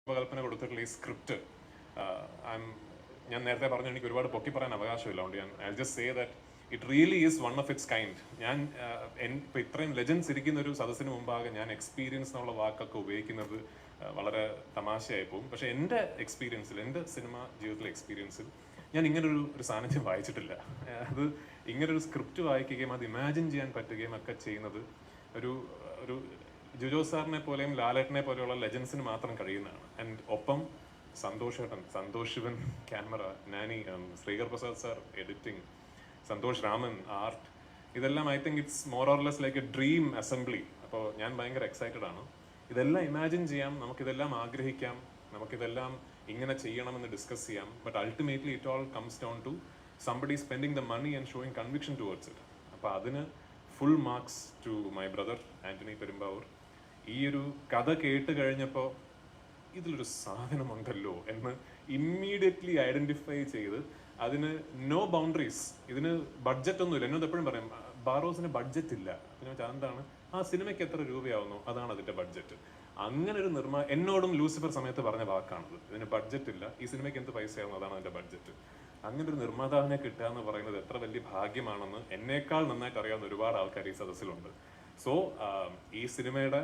രൂപകൽപ്പന കൊടുത്തിട്ടുള്ള ഈ സ്ക്രിപ്റ്റ് ഞാൻ നേരത്തെ പറഞ്ഞു എനിക്ക് ഒരുപാട് പൊക്കി പറയാൻ അവകാശമില്ല. അതുകൊണ്ട് ഞാൻ I just say that it really is one of its kind. ഞാൻ ഇപ്പം ഇത്രയും ലെജൻസ് ഇരിക്കുന്ന ഒരു സദസ്സിന് മുമ്പാകെ ഞാൻ എക്സ്പീരിയൻസ് എന്നുള്ള വാക്കൊക്കെ ഉപയോഗിക്കുന്നത് വളരെ തമാശയായി പോകും. പക്ഷെ എൻ്റെ എക്സ്പീരിയൻസിൽ, എൻ്റെ സിനിമ ജീവിതത്തിലെ എക്സ്പീരിയൻസിൽ ഞാൻ ഇങ്ങനൊരു സാന്നിധ്യം വായിച്ചിട്ടില്ല. അത് ഇങ്ങനൊരു സ്ക്രിപ്റ്റ് വായിക്കുകയും അത് ഇമാജിൻ ചെയ്യാൻ പറ്റുകയും ഒക്കെ ചെയ്യുന്നത് ഒരു ഒരു ജുജോ സാറിനെ പോലെയും ലാലേട്ടനെ പോലെയുള്ള ലെജൻസിന് മാത്രം കഴിയുന്നതാണ്. ആൻഡ് ഒപ്പം Santosh Sivan camera, Nani, Sreekar Prasad sir editing, Santosh Raman art, ഇതെല്ലാം I think it's more or less like a dream assembly. അപ്പോൾ ഞാൻ ഭയങ്കര എക്സൈറ്റഡ് ആണ്. ഇതെല്ലാം ഇമാജിൻ ചെയ്യാം, നമുക്കിതെല്ലാം ആഗ്രഹിക്കാം, നമുക്കിതെല്ലാം ഇങ്ങനെ ചെയ്യണമെന്ന് ഡിസ്കസ് ചെയ്യാം. But ultimately it all comes down to somebody spending the money and showing conviction towards it. അപ്പോൾ അതിന് full marks to my brother Antony Perumbavoor. ഈ ഒരു കഥ കേട്ട് കഴിഞ്ഞപ്പോൾ ഇതിലൊരു സാധനമുണ്ടല്ലോ എന്ന് ഇമ്മീഡിയറ്റ്ലി ഐഡന്റിഫൈ ചെയ്ത് അതിന് നോ ബൗണ്ടറീസ്, ഇതിന് ബഡ്ജറ്റ് ഒന്നുമില്ല. എന്നോട് എപ്പോഴും പറയും ബാറോസിന് ബഡ്ജറ്റ് ഇല്ല. പിന്നെ അതെന്താണ്? ആ സിനിമയ്ക്ക് എത്ര രൂപയാവുന്നു അതാണ് അതിന്റെ ബഡ്ജറ്റ്. അങ്ങനെ ഒരു എന്നോടും ലൂസിഫർ സമയത്ത് പറഞ്ഞ വാക്കാണത്. ഇതിന് ബഡ്ജറ്റ് ഇല്ല, ഈ സിനിമയ്ക്ക് എന്ത് പൈസയാവുന്നു അതാണ് അതിന്റെ ബഡ്ജറ്റ്. അങ്ങനെ ഒരു നിർമ്മാതാവിനെ കിട്ടുക എന്ന് പറയുന്നത് എത്ര വലിയ ഭാഗ്യമാണെന്ന് എന്നേക്കാൾ നന്നായിട്ട് അറിയാവുന്ന ഒരുപാട് ആൾക്കാർ ഈ സദസ്സിലുണ്ട്. സോ ഈ സിനിമയുടെ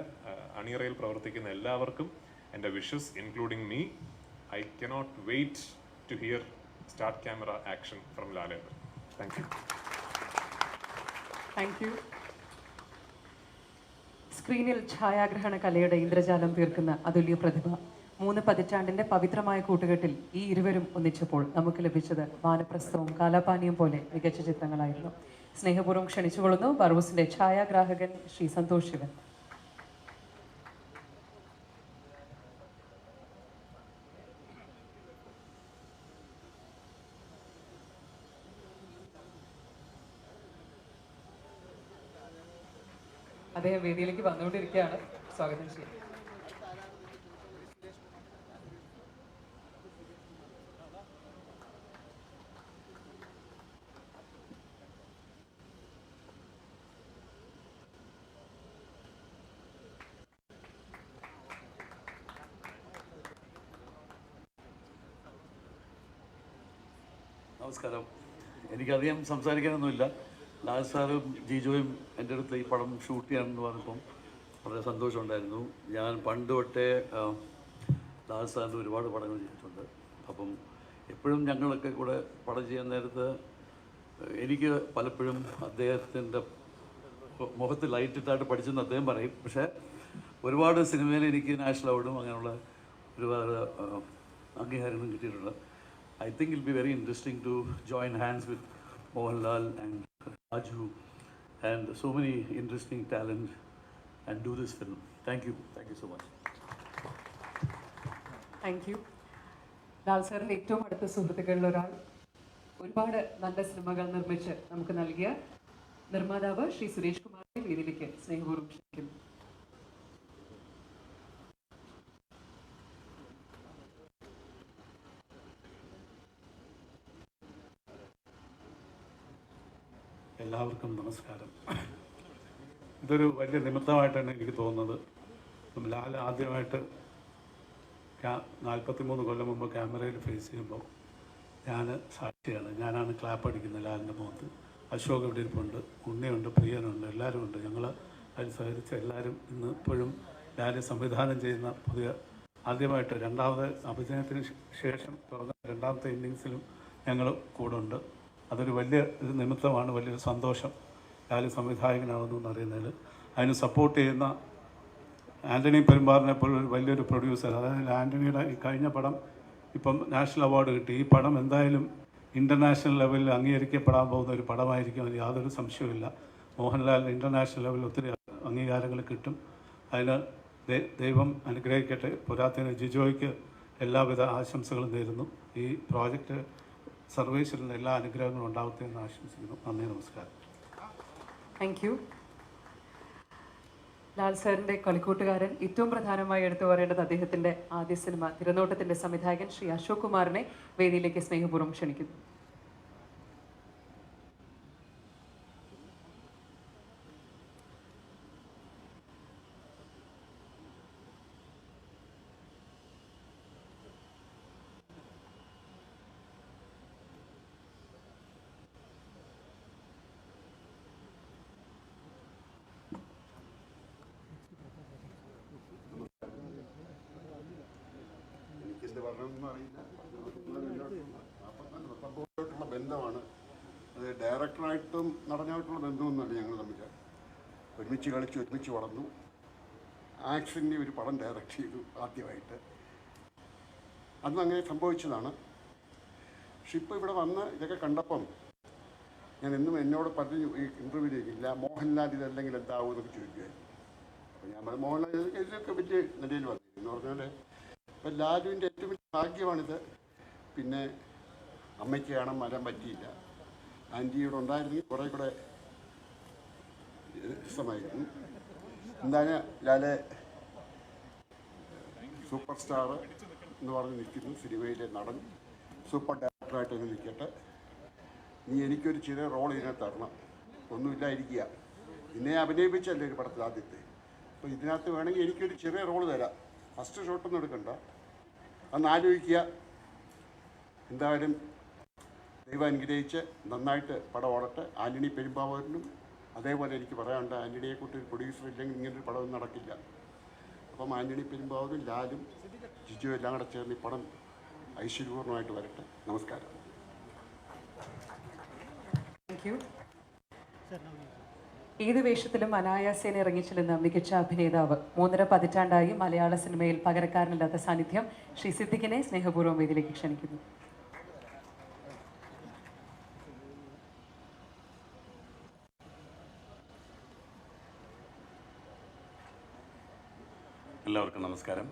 അണിയറയിൽ പ്രവർത്തിക്കുന്ന എല്ലാവർക്കും എൻ്റെ wishes, including me. I cannot wait to hear start camera action from Lalettan. Thank you. Thank you. സ്ക്രീനിൽ ഛായാഗ്രഹണ കലയുടെ ഇന്ദ്രജാലം തീർക്കുന്ന അതുല്യ പ്രതിഭ. 3 പതിറ്റാണ്ടിന്റെ പവിത്രമായ കൂട്ടുകെട്ടിൽ ഈ ഇരുവരും ഒന്നിച്ചപ്പോൾ നമുക്ക് ലഭിച്ചത് വാനപ്രസ്ഥവും കാലാപാനിയും പോലെ മികച്ച ചിത്രങ്ങളായിരുന്നു. സ്നേഹപൂർവ്വം ക്ഷണിച്ചുകൊള്ളുന്നു ബറോസിന്റെ ഛായാഗ്രാഹകൻ ശ്രീ സന്തോഷ് ശിവൻ. അദ്ദേഹം വേദിയിലേക്ക് വന്നുകൊണ്ടിരിക്കുകയാണ്. സ്വാഗതം ചെയ്യും. നമസ്കാരം. എനിക്കധികം സംസാരിക്കാനൊന്നുമില്ല. ലാൽ സാറും ജിജോയും എൻ്റെ അടുത്ത് ഈ പടം ഷൂട്ട് ചെയ്യാനെന്ന് പറഞ്ഞപ്പം വളരെ സന്തോഷമുണ്ടായിരുന്നു. ഞാൻ പണ്ട് തൊട്ടേ ലാൽ സാറിൻ്റെ ഒരുപാട് പടങ്ങൾ ചെയ്തിട്ടുണ്ട്. അപ്പം എപ്പോഴും ഞങ്ങളൊക്കെ കൂടെ പടം ചെയ്യാൻ നേരത്ത് എനിക്ക് പലപ്പോഴും അദ്ദേഹത്തിൻ്റെ മുഖത്ത് ലൈറ്റിട്ടായിട്ട് പഠിച്ചെന്ന് അദ്ദേഹം പറയും. പക്ഷേ ഒരുപാട് സിനിമയിൽ എനിക്ക് നാഷണൽ അവാർഡും അങ്ങനെയുള്ള ഒരുപാട് അംഗീകാരങ്ങളും കിട്ടിയിട്ടുണ്ട്. I think it'll be very interesting to join hands with Mohanlal and Raju and so many interesting talent and do this film. Thank you so much. Thank you. Lal സാറിൻ്റെ ഏറ്റവും അടുത്ത സുഹൃത്തുക്കളിൽ ഒരാൾ, ഒരുപാട് നല്ല സിനിമകൾ നിർമ്മിച്ച് നമുക്ക് നൽകിയ നിർമ്മാതാവ് ശ്രീ സുരേഷ് കുമാറിന്റെ വേദിയിലേക്ക് സ്നേഹപൂർവ്വം ക്ഷണിക്കുന്നു. എല്ലാവർക്കും നമസ്കാരം. ഇതൊരു വലിയ നിമിത്തമായിട്ടാണ് എനിക്ക് തോന്നുന്നത്. ലാൽ ആദ്യമായിട്ട് 43 കൊല്ലം മുമ്പ് ക്യാമറയിൽ ഫേസ് ചെയ്യുമ്പോൾ ഞാൻ സാക്ഷിയാണ്. ഞാനാണ് ക്ലാപ്പ് അടിക്കുന്നത് ലാലിൻ്റെ മുഖത്ത്. അശോക് ഇവിടെ ഇരിപ്പുണ്ട്, ഉണ്ണിയുണ്ട്, പ്രിയനുണ്ട്, എല്ലാവരും ഉണ്ട്. ഞങ്ങൾ അതിൽ സഹകരിച്ച എല്ലാവരും ഇന്ന് ഇപ്പോഴും ലാൽ സംവിധാനം ചെയ്യുന്ന ആദ്യമായിട്ട് രണ്ടാമത് അഭിനയത്തിന് ശേഷം തുറന്ന രണ്ടാമത്തെ ഇന്നിങ്സിലും ഞങ്ങൾ കൂടെ ഉണ്ട്. അതൊരു വലിയ ഒരു നിമിത്തമാണ്, വലിയൊരു സന്തോഷം ലാൽ സംവിധായകനാകുന്നു എന്നറിയുന്നതിൽ. അതിന് സപ്പോർട്ട് ചെയ്യുന്ന ആൻ്റണി പെരുമ്പാറിനെ പോലെ ഒരു വലിയൊരു പ്രൊഡ്യൂസർ. അതായത് ആൻ്റണിയുടെ ഈ കഴിഞ്ഞ പടം ഇപ്പം നാഷണൽ അവാർഡ് കിട്ടി. ഈ പടം എന്തായാലും ഇൻ്റർനാഷണൽ ലെവലിൽ അംഗീകരിക്കപ്പെടാൻ പോകുന്ന ഒരു പടമായിരിക്കും, അതിന് യാതൊരു സംശയവുമില്ല. മോഹൻലാലിന് ഇൻ്റർനാഷണൽ ലെവലിൽ ഒത്തിരി അംഗീകാരങ്ങൾ കിട്ടും. അതിന് ദൈവം അനുഗ്രഹിക്കട്ടെ. പോരാത്തതിന് ജിജോയ്ക്ക് എല്ലാവിധ ആശംസകളും നേരുന്നു. ഈ പ്രോജക്റ്റ് സർവേശ്വരൻ്റെ എല്ലാ അനുഗ്രഹങ്ങളും ഉണ്ടാവട്ടെ എന്ന് ആശംസിക്കുന്നു. നന്ദി, നമസ്കാരം. Thank you. ലാൽ സാറിൻ്റെ കളിക്കൂട്ടുകാരൻ, ഏറ്റവും പ്രധാനമായി എടുത്തു പറയേണ്ടത് അദ്ദേഹത്തിൻ്റെ ആദ്യ സിനിമ തിരനോട്ടത്തിൻ്റെ സംവിധായകൻ ശ്രീ അശോക് കുമാറിനെ വേദിയിലേക്ക് സ്നേഹപൂർവ്വം ക്ഷണിക്കുന്നു. പറഞ്ഞതെന്ന് അറിയില്ല. സംഭവമായിട്ടുള്ള ബന്ധമാണ് അത്. ഡയറക്ടറായിട്ടും നടനായിട്ടുള്ള ബന്ധമൊന്നുമല്ല ഞങ്ങൾ തമ്മിൽ. ഒരുമിച്ച് കളിച്ച് ഒരുമിച്ച് വളർന്നു. ആക്ഷൻ്റെ ഒരു പടം ഡയറക്റ്റ് ചെയ്തു ആദ്യമായിട്ട്. അന്ന് അങ്ങനെ സംഭവിച്ചതാണ്. പക്ഷെ ഇപ്പോൾ ഇവിടെ വന്ന് ഇതൊക്കെ കണ്ടപ്പം ഞാൻ എന്നും എന്നോട് പറഞ്ഞു ഈ ഇൻ്റർവ്യൂവിലേക്കില്ല മോഹൻലാൽ ഇതല്ലെങ്കിൽ എന്താവും എന്നൊക്കെ ചോദിക്കുമായിരുന്നു. അപ്പോൾ ഞാൻ പറഞ്ഞു മോഹൻലാൽ ഇതിലൊക്കെ വലിയ നിലയിൽ വന്നു എന്ന് പറഞ്ഞാൽ ഇപ്പം ലാലുവിൻ്റെ ഏറ്റവും വലിയ ഭാഗ്യമാണിത്. പിന്നെ അമ്മയ്ക്ക് കാണാൻ വരാൻ പറ്റിയില്ല. ആൻറ്റിയോട് ഉണ്ടായിരുന്നെങ്കിൽ കുറേ കൂടെ രസമായിരുന്നു. എന്താണ് ലാലെ സൂപ്പർ സ്റ്റാർ എന്ന് പറഞ്ഞ് നിൽക്കുന്നു, സിനിമയിലെ നടൻ, സൂപ്പർ ഡയറക്ടറായിട്ട് തന്നെ നിൽക്കട്ടെ. നീ എനിക്കൊരു ചെറിയ റോൾ ഇതിനകത്ത് തരണം. ഒന്നുമില്ലായിരിക്കുക, നിന്നെ അഭിനയിപ്പിച്ചല്ലേ ഒരു പടത്തിൽ ആദ്യത്തെ. അപ്പോൾ ഇതിനകത്ത് വേണമെങ്കിൽ എനിക്കൊരു ചെറിയ റോൾ തരാം. ഫസ്റ്റ് ഷോട്ടൊന്നും എടുക്കണ്ട, അന്ന് ആലോചിക്കുക. എന്തായാലും ദൈവം അനുഗ്രഹിച്ച് നന്നായിട്ട് പടം ഓടട്ടെ. ആൻ്റണി പെരുമ്പാവൂരിനും അതേപോലെ എനിക്ക് പറയാനുണ്ട്, ആൻ്റണിയെക്കുറിച്ച് ഒരു പ്രൊഡ്യൂസർ ഇല്ലെങ്കിൽ ഇങ്ങനൊരു പടമൊന്നും നടക്കില്ല. അപ്പം ആൻ്റണി പെരുമ്പാവൂരും ലാലും ജിജു എല്ലാം കൂടെ ചേർന്ന് ഈ പടം ഐശ്വര്യപൂർണ്ണമായിട്ട് വരട്ടെ. നമസ്കാരം. Thank you. ഏത് വേഷത്തിലും അനായാസേന ഇറങ്ങിച്ചെല്ലുന്ന മികച്ച അഭിനേതാവ്, 3.5 പതിറ്റാണ്ടായി മലയാള സിനിമയിൽ പകരക്കാരനില്ലാത്ത സാന്നിധ്യം, ശ്രീ സിദ്ദിഖിനെ സ്നേഹപൂർവ്വം വേദിയിലേക്ക് ക്ഷണിക്കുന്നു. എല്ലാവർക്കും നമസ്കാരം.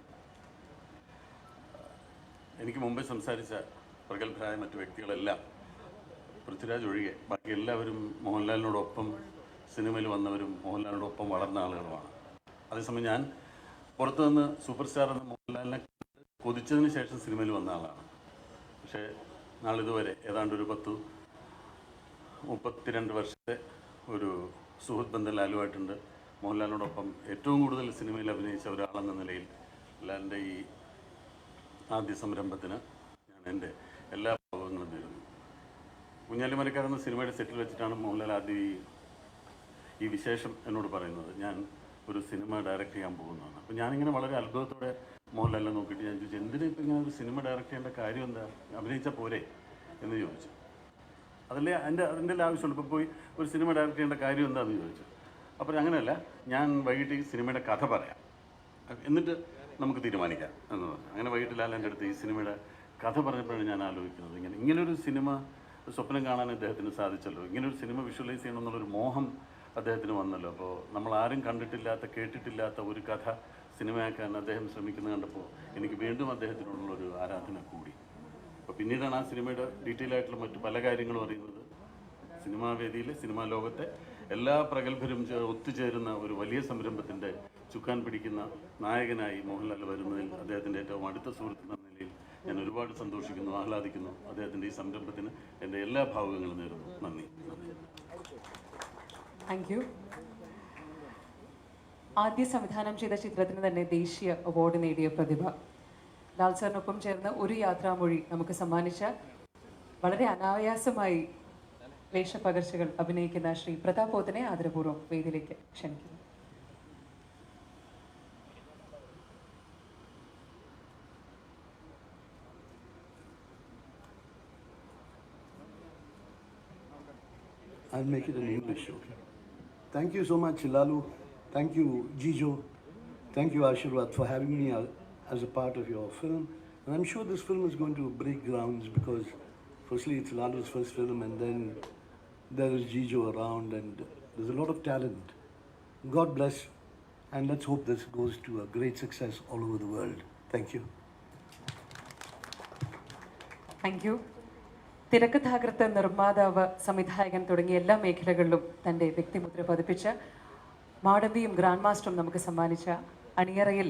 എനിക്ക് മുമ്പേ സംസാരിച്ച പ്രഗത്ഭരായ മറ്റു വ്യക്തികളെല്ലാം, പൃഥ്വിരാജ് ഒഴികെ ബാക്കി എല്ലാവരും മോഹൻലാലിനോടൊപ്പം സിനിമയിൽ വന്നവരും മോഹൻലാലിനോടൊപ്പം വളർന്ന ആളുകളുമാണ്. അതേസമയം ഞാൻ പുറത്തു നിന്ന് സൂപ്പർ സ്റ്റാർ എന്ന മോഹൻലാലിനെ കൊതിച്ചതിന് ശേഷം സിനിമയിൽ വന്ന ആളാണ്. പക്ഷേ നാളിതുവരെ ഏതാണ്ട് ഒരു 32 വർഷത്തെ ഒരു സുഹൃത്ത് ബന്ധം ലാലുമായിട്ടുണ്ട്. മോഹൻലാലിനോടൊപ്പം ഏറ്റവും കൂടുതൽ സിനിമയിൽ അഭിനയിച്ച ഒരാളെന്ന നിലയിൽ ലാലിൻ്റെ ഈ ആദ്യ സംരംഭത്തിന് ഞാൻ എൻ്റെ എല്ലാ ഭാവങ്ങളും നേരുന്നു. കുഞ്ഞാലിമരക്കാർ എന്ന സിനിമയുടെ സെറ്റിൽ വെച്ചിട്ടാണ് മോഹൻലാൽ ആദ്യം ഈ വിശേഷം എന്നോട് പറയുന്നത്, ഞാൻ ഒരു സിനിമ ഡയറക്റ്റ് ചെയ്യാൻ പോകുന്നതാണ്. അപ്പോൾ ഞാനിങ്ങനെ വളരെ അത്ഭുതത്തോടെ മോഹൻലാലിനെ നോക്കിയിട്ട് ഞാൻ ചോദിച്ചു, എന്തിനാ ഇപ്പം ഇങ്ങനെ ഒരു സിനിമ ഡയറക്റ്റ് ചെയ്യേണ്ട കാര്യം എന്താ, അഭിനയിച്ചാൽ പോരെ എന്ന് ചോദിച്ചു. അതിൻ്റെ ആവശ്യമുണ്ട്. ഇപ്പോൾ പോയി ഒരു സിനിമ ഡയറക്റ്റ് ചെയ്യേണ്ട കാര്യം എന്താണെന്ന് ചോദിച്ചു. അപ്പോൾ അങ്ങനെയല്ല, ഞാൻ വൈകിട്ട് ഈ സിനിമയുടെ കഥ പറയാം, എന്നിട്ട് നമുക്ക് തീരുമാനിക്കാം എന്ന് പറഞ്ഞു. അങ്ങനെ വൈകിട്ട് ലാലിൻ്റെ അടുത്ത് ഈ സിനിമയുടെ കഥ പറഞ്ഞപ്പോഴാണ് ഞാൻ ആലോചിക്കുന്നത്, ഇങ്ങനൊരു സിനിമ സ്വപ്നം കാണാൻ അദ്ദേഹത്തിന് സാധിച്ചല്ലോ, ഇങ്ങനൊരു സിനിമ വിഷ്വലൈസ് ചെയ്യണമെന്നുള്ളൊരു മോഹം അദ്ദേഹത്തിന് വന്നല്ലോ. അപ്പോൾ നമ്മൾ ആരും കണ്ടിട്ടില്ലാത്ത കേട്ടിട്ടില്ലാത്ത ഒരു കഥ സിനിമയാക്കാൻ അദ്ദേഹം ശ്രമിക്കുന്നത് കണ്ടപ്പോൾ എനിക്ക് വീണ്ടും അദ്ദേഹത്തിനോടുള്ളൊരു ആരാധന കൂടി. അപ്പോൾ പിന്നീടാണ് ആ സിനിമയുടെ ഡീറ്റെയിൽ ആയിട്ടുള്ള മറ്റു പല കാര്യങ്ങളും അറിയുന്നത്. സിനിമാ വേദിയിൽ, സിനിമാ ലോകത്തെ എല്ലാ പ്രഗത്ഭരും ഒത്തുചേരുന്ന ഒരു വലിയ സംരംഭത്തിൻ്റെ ചുക്കാൻ പിടിക്കുന്ന നായകനായി മോഹൻലാൽ വരുന്നതിൽ അദ്ദേഹത്തിൻ്റെ ഏറ്റവും അടുത്ത സുഹൃത്തെന്ന നിലയിൽ ഞാൻ ഒരുപാട് സന്തോഷിക്കുന്നു, ആഹ്ലാദിക്കുന്നു. അദ്ദേഹത്തിൻ്റെ ഈ സംരംഭത്തിന് എൻ്റെ എല്ലാ ഭാവുകങ്ങളും നേരുന്നു. നന്ദി. Thank you. ആദ്യ സംവിധാനം ചെയ്ത ചിത്രത്തിന് തന്നെ ദേശീയ അവാർഡ് നേടിയ പ്രതിഭ, ലാൽ സാറിനൊപ്പം ചേർന്ന് ഒരു യാത്രാമൊഴി നമുക്ക് സമ്മാനിച്ച, വളരെ അനായാസമായി വേഷപകർച്ചകൾ അഭിനയിക്കുന്ന ശ്രീ പ്രതാപ് പോത്തനെ ആദരപൂർവ്വം വേദിയിലേക്ക് ക്ഷണിക്കുന്നു. I'll make it in English, okay? Thank you so much, Lalu. Thank you, Jijo. Thank you, Ashirwad, for having me as a part of your film. And I'm sure this film is going to break grounds because, firstly, it's Lalu's first film, and then there is Jijo around, and there's a lot of talent. God bless, and let's hope this goes to a great success all over the world. Thank you. Thank U. തിരക്കഥാകൃത്ത്, നിർമ്മാതാവ്, സംവിധായകൻ തുടങ്ങിയ എല്ലാ മേഖലകളിലും തൻ്റെ വ്യക്തിമുദ്ര പതിപ്പിച്ച, മാടമ്പിയും grand മാസ്റ്ററും നമുക്ക് സമ്മാനിച്ച, അണിയറയിൽ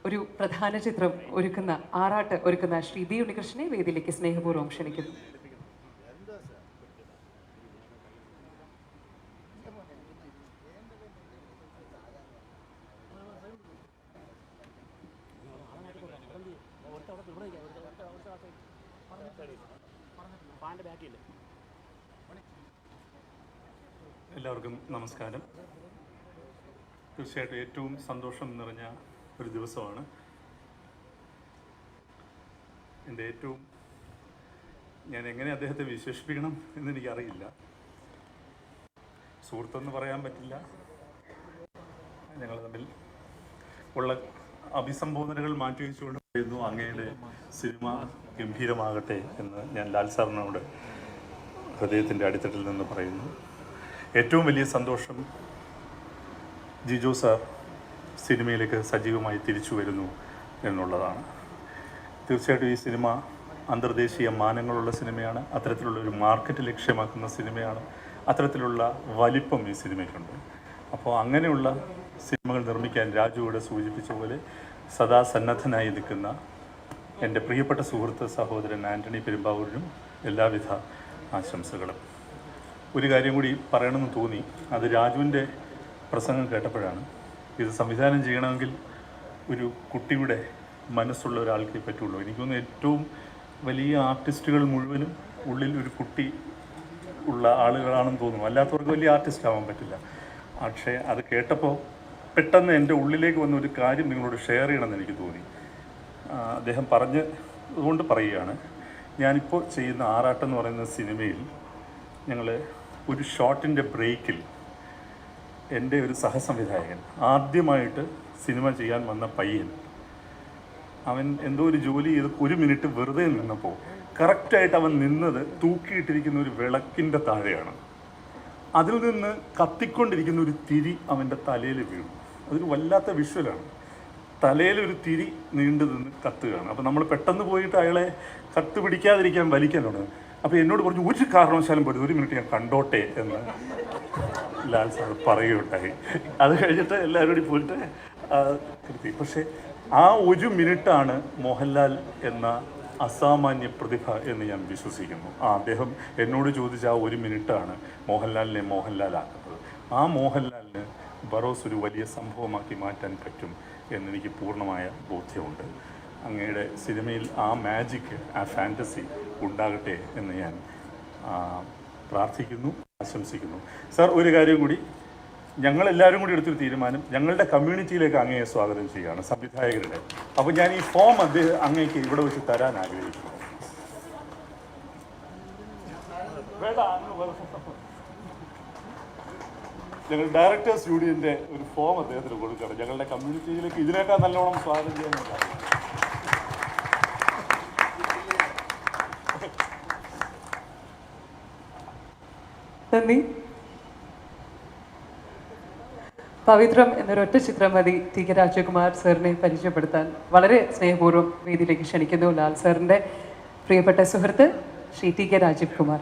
ഒരു പ്രധാന ചിത്രം ഒരുക്കുന്ന, ആറാട്ട് ഒരുക്കുന്ന ശ്രീ ബി ഉണ്ണികൃഷ്ണനെ വേദിയിലേക്ക് സ്നേഹപൂർവ്വം ക്ഷണിക്കുന്നു. എല്ലാവർക്കും നമസ്കാരം. തീർച്ചയായിട്ടും ഏറ്റവും സന്തോഷം നിറഞ്ഞ ഒരു ദിവസമാണ്. എൻ്റെ ഏറ്റവും ഞാൻ എങ്ങനെ അദ്ദേഹത്തെ വിശേഷിപ്പിക്കണം എന്നെനിക്കറിയില്ല. സുഹൃത്തെന്ന് പറയാൻ പറ്റില്ല. ഞങ്ങൾ തമ്മിൽ ഉള്ള അഭിസംബോധനകൾ മാറ്റിവെച്ചുകൊണ്ട് പറയുന്നു, അങ്ങയുടെ സിനിമ ഗംഭീരമാകട്ടെ എന്ന് ഞാൻ ലാൽ സാറിനോട് ഹൃദയത്തിൻ്റെ അടിത്തട്ടിൽ നിന്ന് പറയുന്നു. ഏറ്റവും വലിയ സന്തോഷം ജിജോ സാർ സിനിമയിലേക്ക് സജീവമായി തിരിച്ചു വരുന്നു എന്നുള്ളതാണ്. തീർച്ചയായിട്ടും ഈ സിനിമ അന്തർദേശീയ മാനങ്ങളുള്ള സിനിമയാണ്. അത്തരത്തിലുള്ളൊരു മാർക്കറ്റ് ലക്ഷ്യമാക്കുന്ന സിനിമയാണ്. അത്തരത്തിലുള്ള വലിപ്പം ഈ സിനിമയ്ക്കുണ്ട്. അപ്പോൾ അങ്ങനെയുള്ള സിനിമകൾ നിർമ്മിക്കാൻ രാജു ഇവിടെ സൂചിപ്പിച്ച പോലെ സദാ സന്നദ്ധനായി നിൽക്കുന്ന എൻ്റെ പ്രിയപ്പെട്ട സുഹൃത്ത് സഹോദരൻ ആൻ്റണി പെരുമ്പാവൂരിനും എല്ലാവിധ ആശംസകളും. ഒരു കാര്യം കൂടി പറയണമെന്ന് തോന്നി, അത് രാജുവിൻ്റെ പ്രസംഗം കേട്ടപ്പോഴാണ്. ഇത് സംവിധാനം ചെയ്യണമെങ്കിൽ ഒരു കുട്ടിയുടെ മനസ്സുള്ള ഒരാൾക്കേ പറ്റുള്ളൂ. എനിക്കൊന്ന് ഏറ്റവും വലിയ ആർട്ടിസ്റ്റുകൾ മുഴുവനും ഉള്ളിൽ ഒരു കുട്ടി ഉള്ള ആളുകളാണെന്ന് തോന്നുന്നു. അല്ലാത്തവർക്ക് വലിയ ആർട്ടിസ്റ്റ് ആവാൻ പറ്റില്ല. പക്ഷേ അത് കേട്ടപ്പോൾ പെട്ടെന്ന് എൻ്റെ ഉള്ളിലേക്ക് വന്ന ഒരു കാര്യം നിങ്ങളോട് ഷെയർ ചെയ്യണമെന്ന് എനിക്ക് തോന്നി. അദ്ദേഹം അതുകൊണ്ട് പറയുകയാണ്, ഞാനിപ്പോൾ ചെയ്യുന്ന ആറാട്ടം എന്ന് പറയുന്ന സിനിമയിൽ ഞങ്ങൾ ഒരു ഷോട്ടിൻ്റെ ബ്രേക്കിൽ എൻ്റെ ഒരു സഹസംവിധായകൻ, ആദ്യമായിട്ട് സിനിമ ചെയ്യാൻ വന്ന പയ്യൻ, അവൻ എന്തോ ഒരു ജോലി ചെയ്ത് 1 മിനിറ്റ് വെറുതെ നിന്നപ്പോൾ കറക്റ്റായിട്ട് അവൻ നിന്നത് തൂക്കിയിട്ടിരിക്കുന്ന ഒരു വിളക്കിൻ്റെ താഴെയാണ്. അതിൽ നിന്ന് കത്തിക്കൊണ്ടിരിക്കുന്ന ഒരു തിരി അവൻ്റെ തലയിൽ വീണു. അതൊരു വല്ലാത്ത വിഷ്വലാണ്. തലയിലൊരു തിരി നീണ്ടു നിന്ന് കത്തുകയാണ്. അപ്പോൾ നമ്മൾ പെട്ടെന്ന് പോയിട്ട് അയാളെ കത്ത് പിടിക്കാതിരിക്കാൻ വലിക്കാനാണ്. അപ്പോൾ എന്നോട് പറഞ്ഞു, ഒരു കാരണവശാലും പോലും 1 മിനിറ്റ് ഞാൻ കണ്ടോട്ടെ എന്ന് ലാൽ സാർ പറയുകയുണ്ടായി. അത് കഴിഞ്ഞിട്ട് എല്ലാവരോടും പോയിട്ട് കൃതി. പക്ഷേ ആ 1 മിനിറ്റാണ് മോഹൻലാൽ എന്ന അസാമാന്യ പ്രതിഭ എന്ന് ഞാൻ വിശ്വസിക്കുന്നു. അദ്ദേഹം എന്നോട് ചോദിച്ച ആ 1 മിനിറ്റാണ് മോഹൻലാലിനെ മോഹൻലാലാക്കുന്നത്. ആ മോഹൻലാലിന് ബറോസ് ഒരു വലിയ സംഭവമാക്കി മാറ്റാൻ പറ്റും എന്നെനിക്ക് പൂർണ്ണമായ ബോധ്യമുണ്ട്. അങ്ങയുടെ സിനിമയിൽ ആ മാജിക്, ആ ഫാൻറ്റസി ഉണ്ടാകട്ടെ എന്ന് ഞാൻ പ്രാർത്ഥിക്കുന്നു, ആശംസിക്കുന്നു. സാർ, ഒരു കാര്യം കൂടി, ഞങ്ങളെല്ലാവരും കൂടി എടുത്തൊരു തീരുമാനം, ഞങ്ങളുടെ കമ്മ്യൂണിറ്റിയിലേക്ക് അങ്ങയെ സ്വാഗതം ചെയ്യുകയാണ്, സംവിധായകരുടെ. അപ്പോൾ ഞാൻ ഈ ഫോം അങ്ങേക്ക് ഇവിടെ വെച്ച് തരാൻ ആഗ്രഹിക്കുന്നു. ഞങ്ങൾ ഡയറക്ടേഴ്സ് യൂണിയൻ്റെ ഒരു ഫോം അദ്ദേഹത്തിന് കൊടുക്കണം, ഞങ്ങളുടെ കമ്മ്യൂണിറ്റിയിലേക്ക് ഇതിനേക്കാൾ നല്ലോണം സ്വാഗതം ചെയ്യാനുണ്ടാകും. നന്ദി. പവിത്രം എന്നൊരൊറ്റ ചിത്രം മതി ടി കെ രാജകുമാർ സാറിനെ പരിചയപ്പെടുത്താൻ വളരെ സ്നേഹപൂർവ്വം വേദിയിലേക്ക് ക്ഷണിക്കുന്നു ലാൽ സാറിൻ്റെ പ്രിയപ്പെട്ട സുഹൃത്ത് ശ്രീ ടി കെ രാജീവ് കുമാർ.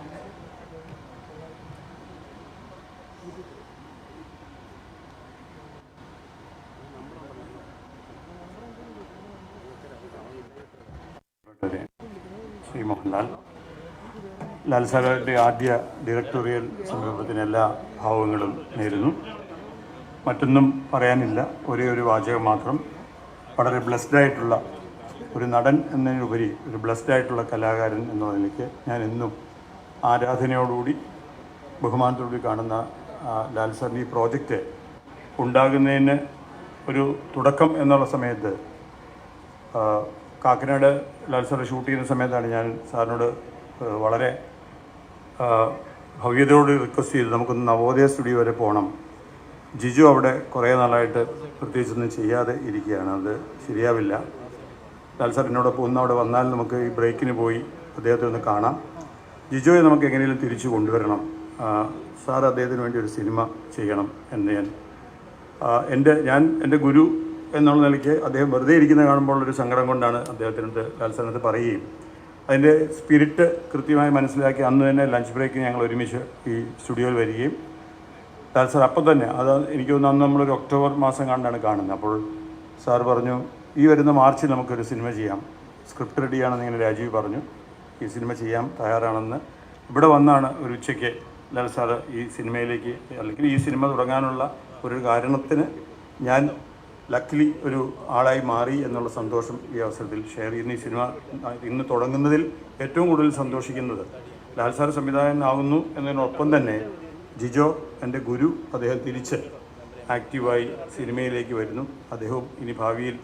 ശ്രീ മോഹൻലാൽ, ലാൽ സാറിൻ്റെ ആദ്യ ഡയറക്ടോറിയൽ സംരംഭത്തിന് എല്ലാ ഭാവങ്ങളും നേരുന്നു. മറ്റൊന്നും പറയാനില്ല, ഒരേ ഒരു വാചകം മാത്രം. വളരെ ബ്ലെസ്ഡായിട്ടുള്ള ഒരു നടൻ എന്നതിനുപരി ഒരു ബ്ലെസ്ഡായിട്ടുള്ള കലാകാരൻ എന്ന നിലയ്ക്ക് ഞാൻ എന്നും ആരാധനയോടുകൂടി ബഹുമാനത്തോടുകൂടി കാണുന്ന ലാൽ സാറിൻ്റെ ഈ പ്രോജക്റ്റ് ഉണ്ടാകുന്നതിന് ഒരു തുടക്കം എന്നുള്ള സമയത്ത് കാക്കനാട് ലാൽ സാറ് ഷൂട്ട് ചെയ്യുന്ന സമയത്താണ് ഞാൻ സാറിനോട് വളരെ ഭവ്യതയോട് റിക്വസ്റ്റ് ചെയ്ത് നമുക്കൊന്ന് നവോദയ സ്റ്റുഡിയോ വരെ പോകണം. ജിജു അവിടെ കുറേ നാളായിട്ട് പ്രത്യേകിച്ചൊന്നും ചെയ്യാതെ ഇരിക്കുകയാണ്, അത് ശരിയാവില്ല. ലാൽ സാർ എന്നോടൊപ്പം ഒന്ന് അവിടെ വന്നാൽ നമുക്ക് ഈ ബ്രേക്കിന് പോയി അദ്ദേഹത്തെ ഒന്ന് കാണാം. ജിജോയെ നമുക്ക് എങ്ങനെയും തിരിച്ചു കൊണ്ടുവരണം. സാർ അദ്ദേഹത്തിന് വേണ്ടി ഒരു സിനിമ ചെയ്യണം എന്ന് എൻ്റെ ഗുരു എന്നുള്ള നിലയ്ക്ക് അദ്ദേഹം വെറുതെ ഇരിക്കുന്ന കാണുമ്പോൾ ഒരു സങ്കടം കൊണ്ടാണ് അദ്ദേഹത്തിനടുത്ത് ലാൽ സാറിനടുത്ത് പറയുകയും അതിൻ്റെ സ്പിരിറ്റ് കൃത്യമായി മനസ്സിലാക്കി അന്ന് തന്നെ ലഞ്ച് ബ്രേക്കിന് ഞങ്ങൾ ഒരുമിച്ച് ഈ സ്റ്റുഡിയോയിൽ വരികയും ലാൽ സാർ അപ്പം തന്നെ എനിക്ക് തോന്നുന്നു അന്ന് നമ്മളൊരു ഒക്ടോബർ മാസം കണ്ടാണ് കാണുന്നത്. അപ്പോൾ സാർ പറഞ്ഞു, ഈ വരുന്ന മാർച്ചിൽ നമുക്കൊരു സിനിമ ചെയ്യാം, സ്ക്രിപ്റ്റ് റെഡിയാണെന്ന് ഇങ്ങനെ രാജീവ് പറഞ്ഞു, ഈ സിനിമ ചെയ്യാൻ തയ്യാറാണെന്ന്. ഇവിടെ വന്നാണ് ഒരു ഉച്ചയ്ക്ക് ലാൽ സാറ് ഈ സിനിമയിലേക്ക്, അല്ലെങ്കിൽ ഈ സിനിമ തുടങ്ങാനുള്ള ഒരു കാരണത്തിന് ഞാൻ ലക്കിലി ഒരു ആളായി മാറി എന്നുള്ള സന്തോഷം ഈ അവസരത്തിൽ ഷെയർ ചെയ്യുന്ന ഈ സിനിമ ഇന്ന് തുടങ്ങുന്നതിൽ ഏറ്റവും കൂടുതൽ സന്തോഷിക്കുന്നത് ലാൽ സാർ സംവിധായകനാകുന്നു എന്നതിനൊപ്പം തന്നെ ജിജോ എൻ്റെ ഗുരു, അദ്ദേഹം തിരിച്ച് ആക്റ്റീവായി സിനിമയിലേക്ക് വരുന്നു. അദ്ദേഹവും ഇനി ഭാവിയിൽ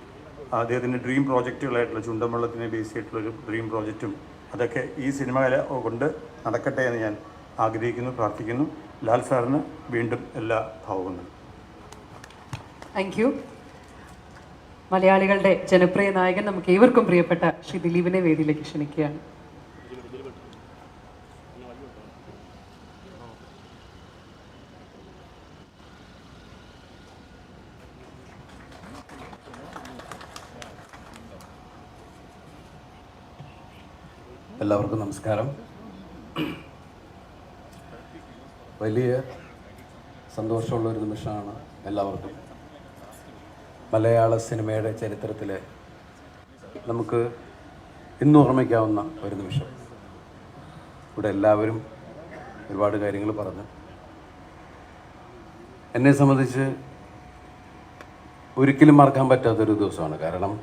അദ്ദേഹത്തിൻ്റെ ഡ്രീം പ്രോജക്റ്റുകളായിട്ടുള്ള ചുണ്ടൻവള്ളത്തിനെ ബേസ് ചെയ്തിട്ടുള്ളൊരു ഡ്രീം പ്രോജക്റ്റും അതൊക്കെ ഈ സിനിമ കൊണ്ട് നടക്കട്ടെ എന്ന് ഞാൻ ആഗ്രഹിക്കുന്നു, പ്രാർത്ഥിക്കുന്നു. ലാൽ സാറിന് വീണ്ടും എല്ലാ ഭാവങ്ങളും. Thank you. മലയാളികളുടെ ജനപ്രിയ നായകൻ, നമുക്ക് ഏവർക്കും പ്രിയപ്പെട്ട ശ്രീ ദിലീപിനെ വേദിയിലേക്ക് ക്ഷണിക്കുകയാണ്. എല്ലാവർക്കും നമസ്കാരം. വലിയ സന്തോഷമുള്ളൊരു നിമിഷമാണ് എല്ലാവർക്കും. മലയാള സിനിമയുടെ ചരിത്രത്തിൽ നമുക്ക് ഇന്ന് ഓർമ്മിക്കാവുന്ന ഒരു നിമിഷം. ഇവിടെ എല്ലാവരും ഒരുപാട് കാര്യങ്ങൾ പറഞ്ഞു. എന്നെ സംബന്ധിച്ച് ഒരിക്കലും മറക്കാൻ പറ്റാത്തൊരു ദിവസമാണ്. കാരണം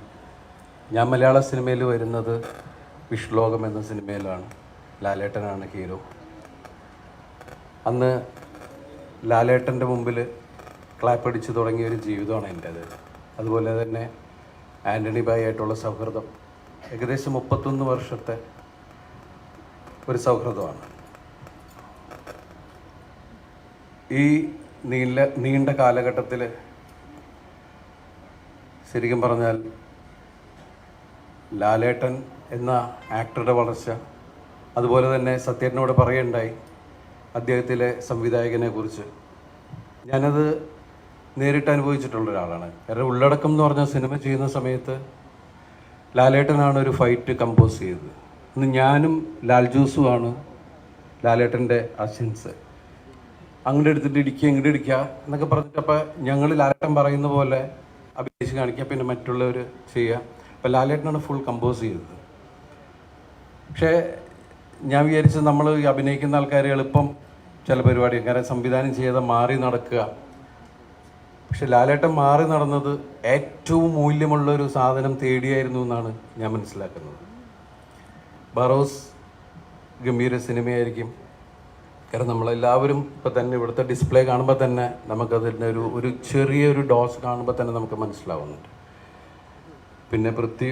ഞാൻ മലയാള സിനിമയിൽ വരുന്നത് വിഷ്ലോകം എന്ന സിനിമയിലാണ്. ലാലേട്ടനാണ് ഹീറോ. അന്ന് ലാലേട്ടൻ്റെ മുമ്പിൽ ക്ലാപ്പടിച്ച് തുടങ്ങിയൊരു ജീവിതമാണ് എൻ്റേത്. അതുപോലെ തന്നെ ആൻ്റണി ഭായി ആയിട്ടുള്ള സൗഹൃദം ഏകദേശം 31 വർഷത്തെ ഒരു സൗഹൃദമാണ്. ഈ നീണ്ട കാലഘട്ടത്തിൽ ശരിക്കും പറഞ്ഞാൽ ലാലേട്ടൻ എന്ന ആക്ടറുടെ വളർച്ച, അതുപോലെ തന്നെ സത്യേട്ടനോട് പറയുണ്ടായി അദ്ദേഹത്തിലെ സംവിധായകനെ കുറിച്ച്. ഞാനത് നേരിട്ട് അനുഭവിച്ചിട്ടുള്ള ഒരാളാണ്. കാരണം ഉള്ളടക്കം എന്ന് പറഞ്ഞ സിനിമ ചെയ്യുന്ന സമയത്ത് ലാലേട്ടനാണ് ഒരു ഫൈറ്റ് കമ്പോസ് ചെയ്തത്. അന്ന് ഞാനും ലാൽ ജോസുമാണ് ലാലേട്ടൻ്റെ അസിൻസ്. അങ്ങോട്ട് എടുത്തിട്ട് ഇടിക്കുക, ഇങ്ങോട്ട് ഇടിക്കുക എന്നൊക്കെ പറഞ്ഞിട്ട് അപ്പോൾ ഞങ്ങൾ ലാലേട്ടൻ പറയുന്ന പോലെ അഭിനയിച്ച് കാണിക്കുക, പിന്നെ മറ്റുള്ളവർ ചെയ്യുക. അപ്പോൾ ലാലേട്ടനാണ് ഫുൾ കമ്പോസ് ചെയ്തത്. പക്ഷേ ഞാൻ വിചാരിച്ചത് നമ്മൾ ഈ അഭിനയിക്കുന്ന ആൾക്കാർ എളുപ്പം ചില പരിപാടി, കാരണം സംവിധാനം ചെയ്ത് മാറി നടക്കുക. പക്ഷെ ലാലേട്ടൻ മാറി നടന്നത് ഏറ്റവും മൂല്യമുള്ളൊരു സാധനം തേടിയായിരുന്നു എന്നാണ് ഞാൻ മനസ്സിലാക്കുന്നത്. ബറോസ് ഗംഭീര സിനിമയായിരിക്കും. കാരണം നമ്മളെല്ലാവരും ഇപ്പം തന്നെ ഇവിടുത്തെ ഡിസ്പ്ലേ കാണുമ്പോൾ തന്നെ നമുക്കതിൻ്റെ ഒരു ചെറിയൊരു ഡോസ് കാണുമ്പോൾ തന്നെ നമുക്ക് മനസ്സിലാവുന്നുണ്ട്. പിന്നെ പൃഥ്വി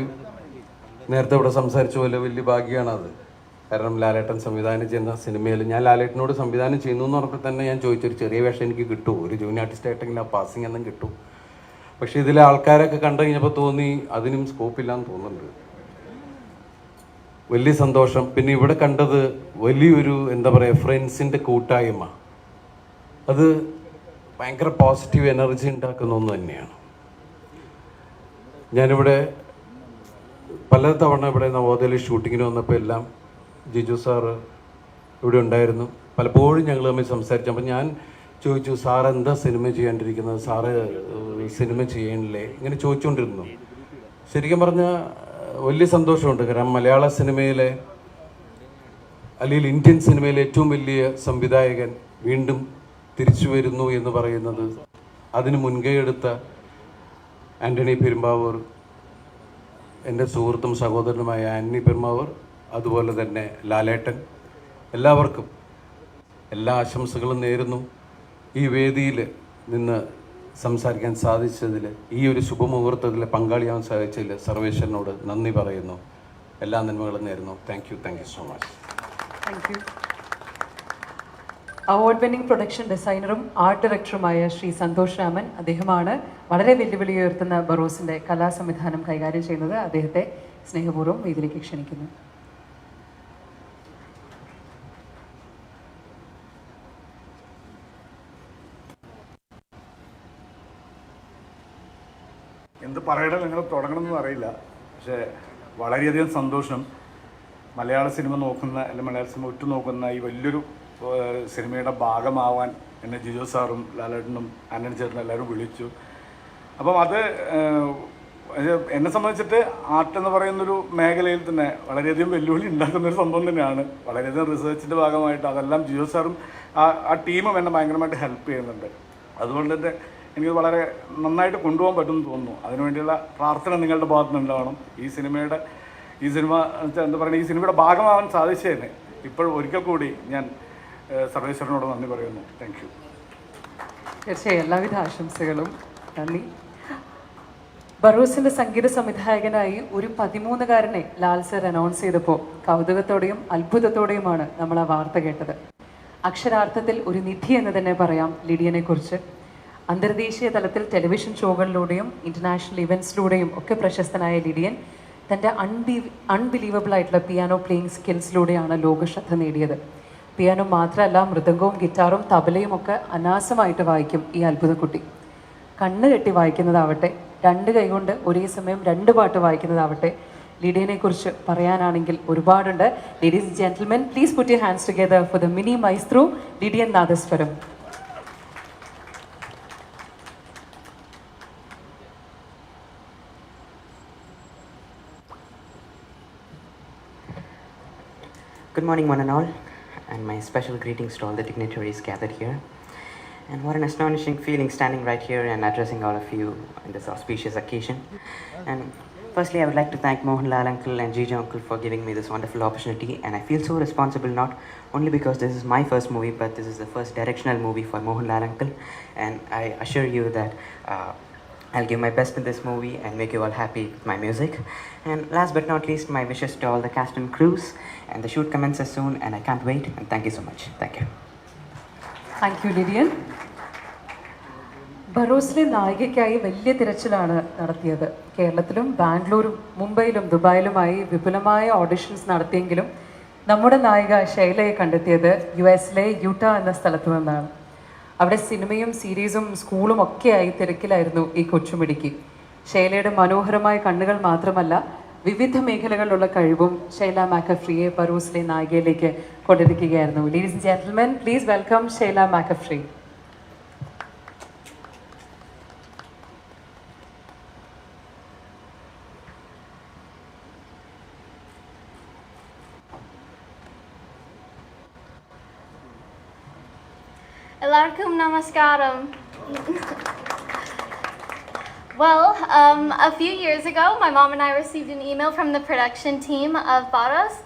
നേരത്തെ ഇവിടെ സംസാരിച്ച പോലെ വലിയ ഭാഗ്യമാണത്. കാരണം ലാലേട്ടൻ സംവിധാനം ചെയ്യുന്ന സിനിമയിൽ ഞാൻ ലാലേട്ടനോട് സംവിധാനം ചെയ്യുന്നു എന്ന് പറഞ്ഞപ്പോൾ തന്നെ ഞാൻ ചോദിച്ചൊരു ചെറിയ വേഷം എനിക്ക് കിട്ടുമോ, ഒരു ജൂനിയർ ആർട്ടിസ്റ്റ് ആയിട്ടെങ്കിലും ആ പാസിങ് എന്നും കിട്ടും. പക്ഷേ ഇതിലെ ആൾക്കാരൊക്കെ കണ്ടു കഴിഞ്ഞപ്പോൾ തോന്നി അതിനും സ്കോപ്പില്ലാന്ന് തോന്നുന്നുണ്ട്. വലിയ സന്തോഷം. പിന്നെ ഇവിടെ കണ്ടത് വലിയൊരു എന്താ പറയുക, ഫ്രണ്ട്സിൻ്റെ കൂട്ടായ്മ. അത് ഭയങ്കര പോസിറ്റീവ് എനർജി ഉണ്ടാക്കുന്ന ഒന്ന് തന്നെയാണ്. ഞാനിവിടെ പലതവണ ഇവിടെ നവോദയയിൽ ഷൂട്ടിങ്ങിന് വന്നപ്പോൾ എല്ലാം ജിജു സാറ് ഇവിടെ ഉണ്ടായിരുന്നു. പലപ്പോഴും ഞങ്ങൾ തമ്മിൽ സംസാരിച്ചു. അപ്പം ഞാൻ ചോദിച്ചു, സാർ എന്താ സിനിമ ചെയ്യാണ്ടിരിക്കുന്നത്, സാറ് സിനിമ ചെയ്യണില്ലേ, ഇങ്ങനെ ചോദിച്ചുകൊണ്ടിരുന്നു. ശരിക്കും പറഞ്ഞാൽ വലിയ സന്തോഷമുണ്ട്. കാരണം മലയാള സിനിമയിലെ അല്ലെങ്കിൽ ഇന്ത്യൻ സിനിമയിലെ ഏറ്റവും വലിയ സംവിധായകൻ വീണ്ടും തിരിച്ചു വരുന്നു എന്ന് പറയുന്നത് അതിന് മുൻകൈ എടുത്ത ആൻ്റണി പെരുമ്പാവൂർ, എൻ്റെ സുഹൃത്തും സഹോദരനുമായ ആൻ്റണി പെരുമ്പാവൂർ, അതുപോലെ തന്നെ ലാലേട്ടൻ, എല്ലാവർക്കും എല്ലാ ആശംസകളും നേരുന്നു. ഈ വേദിയിൽ നിന്ന് സംസാരിക്കാൻ സാധിച്ചതിൽ, ഈ ഒരു ശുഭമുഹൂർത്തത്തിൽ പങ്കാളിയാവാൻ സാധിച്ചതിൽ സർവേശ്വരനോട് നന്ദി പറയുന്നു. എല്ലാ നന്മകളും നേരുന്നു. Thank you so much. Thank you. Award winning production ഡിസൈനറും ആർട്ട് ഡയറക്ടറുമായ ശ്രീ സന്തോഷ് രാമൻ, അദ്ദേഹമാണ് വളരെ വെല്ലുവിളി ഉയർത്തുന്ന ബറോസിൻ്റെ കലാസംവിധാനം കൈകാര്യം ചെയ്യുന്നത്. അദ്ദേഹത്തെ സ്നേഹപൂർവ്വം വേദിയിലേക്ക് ക്ഷണിക്കുന്നു. എന്ത് പറയണം, നിങ്ങൾ തുടങ്ങണമെന്നും അറിയില്ല. പക്ഷേ വളരെയധികം സന്തോഷം. മലയാള സിനിമ നോക്കുന്ന, അല്ലെങ്കിൽ മലയാള സിനിമ ഉറ്റുനോക്കുന്ന ഈ വലിയൊരു സിനിമയുടെ ഭാഗമാവാൻ എന്നെ ജിജോ സാറും ലാലേട്ടനും ആന്റണി ചേട്ടനും എല്ലാവരും വിളിച്ചു. അപ്പം അത് എന്നെ സംബന്ധിച്ചിട്ട് ആർട്ട് എന്ന് പറയുന്നൊരു മേഖലയിൽ തന്നെ വളരെയധികം വെല്ലുവിളി ഉണ്ടാക്കുന്നൊരു സംഭവം തന്നെയാണ്. വളരെയധികം റിസർച്ചിൻ്റെ ഭാഗമായിട്ട് അതെല്ലാം ജിജോ സാറും ആ ടീമും എന്നെ ഭയങ്കരമായിട്ട് ഹെൽപ്പ് ചെയ്യുന്നുണ്ട്. അതുകൊണ്ട് തന്നെ എനിക്ക് വളരെ നന്നായിട്ട് കൊണ്ടുപോകാൻ പറ്റുമെന്ന് തോന്നുന്നു. അതിനുവേണ്ടിയുള്ള പ്രാർത്ഥന നിങ്ങളുടെ ഭാഗത്ത് നിന്നുണ്ടാവണം. ഈ സിനിമ എന്താ പറയുക, ഈ സിനിമയുടെ ഭാഗമാവാൻ സാധിച്ചതിന് ഇപ്പോൾ ഒരിക്കൽ കൂടി ഞാൻ സർവേശ്വരനോട് നന്ദി പറയുന്നു. Thank you. തീർച്ചയായും എല്ലാവിധ ആശംസകളും. നന്ദി. ബറോസിന്റെ സംഗീത സംവിധായകനായി ഒരു 13-കാരനെ ലാൽ സർ അനൗൺസ് ചെയ്തപ്പോൾ കൗതുകത്തോടെയും അത്ഭുതത്തോടെയുമാണ് നമ്മൾ ആ വാർത്ത കേട്ടത്. അക്ഷരാർത്ഥത്തിൽ ഒരു നിധി എന്ന് തന്നെ പറയാം ലിഡിയനെ കുറിച്ച്. അന്തർദേശീയ തലത്തിൽ ടെലിവിഷൻ ഷോകളിലൂടെയും ഇന്റർനാഷണൽ ഇവൻറ്റ്സിലൂടെയും ഒക്കെ പ്രശസ്തനായ ലിഡിയൻ തൻ്റെ അൺബിലീവബിൾ ആയിട്ടുള്ള പിയാനോ പ്ലേയിങ് സ്കിൽസിലൂടെയാണ് ലോകശ്രദ്ധ നേടിയത്. പിയാനോ മാത്രമല്ല, മൃദംഗവും ഗിറ്റാറും തബലയും ഒക്കെ അനാസമായിട്ട് വായിക്കും ഈ അത്ഭുതക്കുട്ടി. കണ്ണ് കെട്ടി വായിക്കുന്നതാവട്ടെ, 2 കൈകൊണ്ട് ഒരേ സമയം 2 പാട്ട് വായിക്കുന്നതാവട്ടെ, ലിഡിയനെ കുറിച്ച് പറയാനാണെങ്കിൽ ഒരുപാടുണ്ട്. Ladies and gentlemen, please put your hands together for the mini maestro Lydian Nadhaswaram. Good morning, one and all, and my special greetings to all the dignitaries gathered here. And what an astonishing feeling standing right here and addressing all of you on this auspicious occasion. And firstly, I would like to thank Mohanlal uncle and Jijo uncle for giving me this wonderful opportunity. And I feel so responsible, not only because this is my first movie, but this is the first directional movie for Mohanlal uncle. And I assure you that I'll give my best in this movie and make you all happy with my music. And last but not least, my wishes to all the cast and crews. And the shoot commences soon, and I can't wait. And thank you so much. Thank you. Thank you Lydian. ബറോസിലെ നായികയ്ക്കായി വലിയ തിരച്ചിലാണ് നടത്തിയത്. കേരളത്തിലും ബാംഗ്ലൂരും മുംബൈയിലും ദുബായിലുമായി വിപുലമായ auditions നടത്തിയെങ്കിലും നമ്മുടെ നായിക ശൈലയെ കണ്ടെത്തിയത് US-ലെ യൂട്ട എന്ന സ്ഥലത്തു നിന്നാണ്. അവിടെ സിനിമയും സീരീസും സ്കൂളും ഒക്കെയായി തിരക്കിലായിരുന്നു ഈ കൊച്ചുമിടുക്കി. ശൈലയുടെ മനോഹരമായ കണ്ണുകൾ മാത്രമല്ല, വിവിധ മേഖലകളിലുള്ള കഴിവും ശൈല മാക്കഫ്രിയെ ബറോസിലെ നായികയിലേക്ക് കൊണ്ടിരിക്കുകയായിരുന്നു. Ladies and gentlemen, please welcome Shaila McCaffrey. Ellarkum namaskaram. Well, a few years ago, my mom and I received an email from the production team of Baros,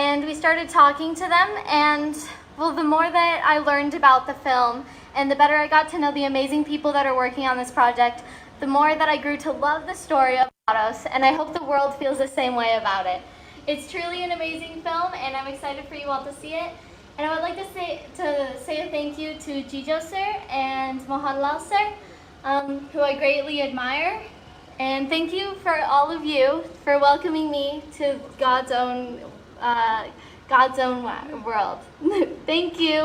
and we started talking to them, and well, the more that I learned about the film, and the better I got to know the amazing people that are working on this project, the more that I grew to love the story of Baros, and I hope the world feels the same way about it. It's truly an amazing film, and I'm excited for you all to see it. And I would like to say a thank you to Jijo sir and Mohanlal sir, who I greatly admire. And thank you for all of you for welcoming me to God's own world. Thank you.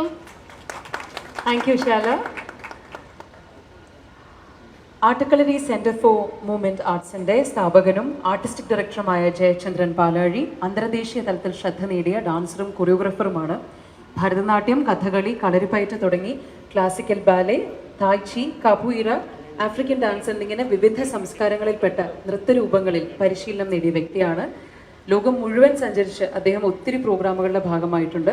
Thank you Shaila. Attakkalari centre for movement ആർട്സിന്റെ സ്ഥാപകനും artistic ഡയറക്ടറുമായ ജയചന്ദ്രൻ പാലാഴി അന്തർദേശീയ തലത്തിൽ ശ്രദ്ധ നേടിയ ഡാൻസറും കൊറിയോഗ്രാഫറുമാണ്. ഭരതനാട്യം, കഥകളി, കളരിപ്പയറ്റ് തുടങ്ങി classical ballet, tai chi, capoeira, African dance എന്നിങ്ങനെ വിവിധ സംസ്കാരങ്ങളിൽപ്പെട്ട നൃത്തരൂപങ്ങളിൽ പരിശീലനം നേടിയ വ്യക്തിയാണ്. ലോകം മുഴുവൻ സഞ്ചരിച്ച് അദ്ദേഹം ഒത്തിരി പ്രോഗ്രാമുകളുടെ ഭാഗമായിട്ടുണ്ട്.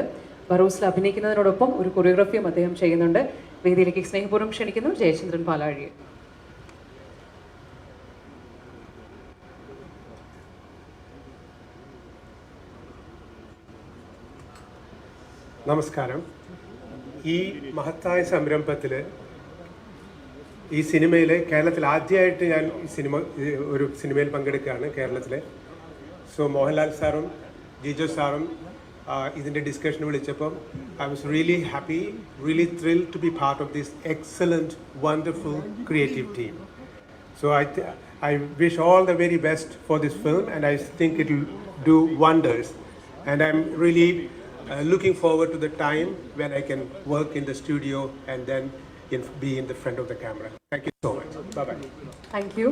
ബറോസിൽ അഭിനയിക്കുന്നതിനോടൊപ്പം ഒരു കൊറിയോഗ്രാഫിയും അദ്ദേഹം ചെയ്യുന്നുണ്ട്. വേദിയിലേക്ക് സ്നേഹപൂർവ്വം ക്ഷണിക്കുന്നു ജയചന്ദ്രൻ പാലാഴിയെ. നമസ്കാരം. ഈ മഹത്തായ സംരംഭത്തിൽ ഈ സിനിമയിൽ കേരളത്തിൽ ആദ്യമായിട്ട് ഞാൻ ഒരു സിനിമയിൽ പങ്കെടുക്കുകയാണ് കേരളത്തിലെ. സോ മോഹൻലാൽ സാറും ജിജോ സാറും ഇതിൻ്റെ ഡിസ്കഷന് വിളിച്ചപ്പം I was really happy, really thrilled to be part of this excellent wonderful creative team. So I wish all the very best for this film, and I think it will do wonders. And I'm really looking forward to the time when I can work in the studio and then be in the front of the camera. Thank you so much. Bye-bye. Thank you.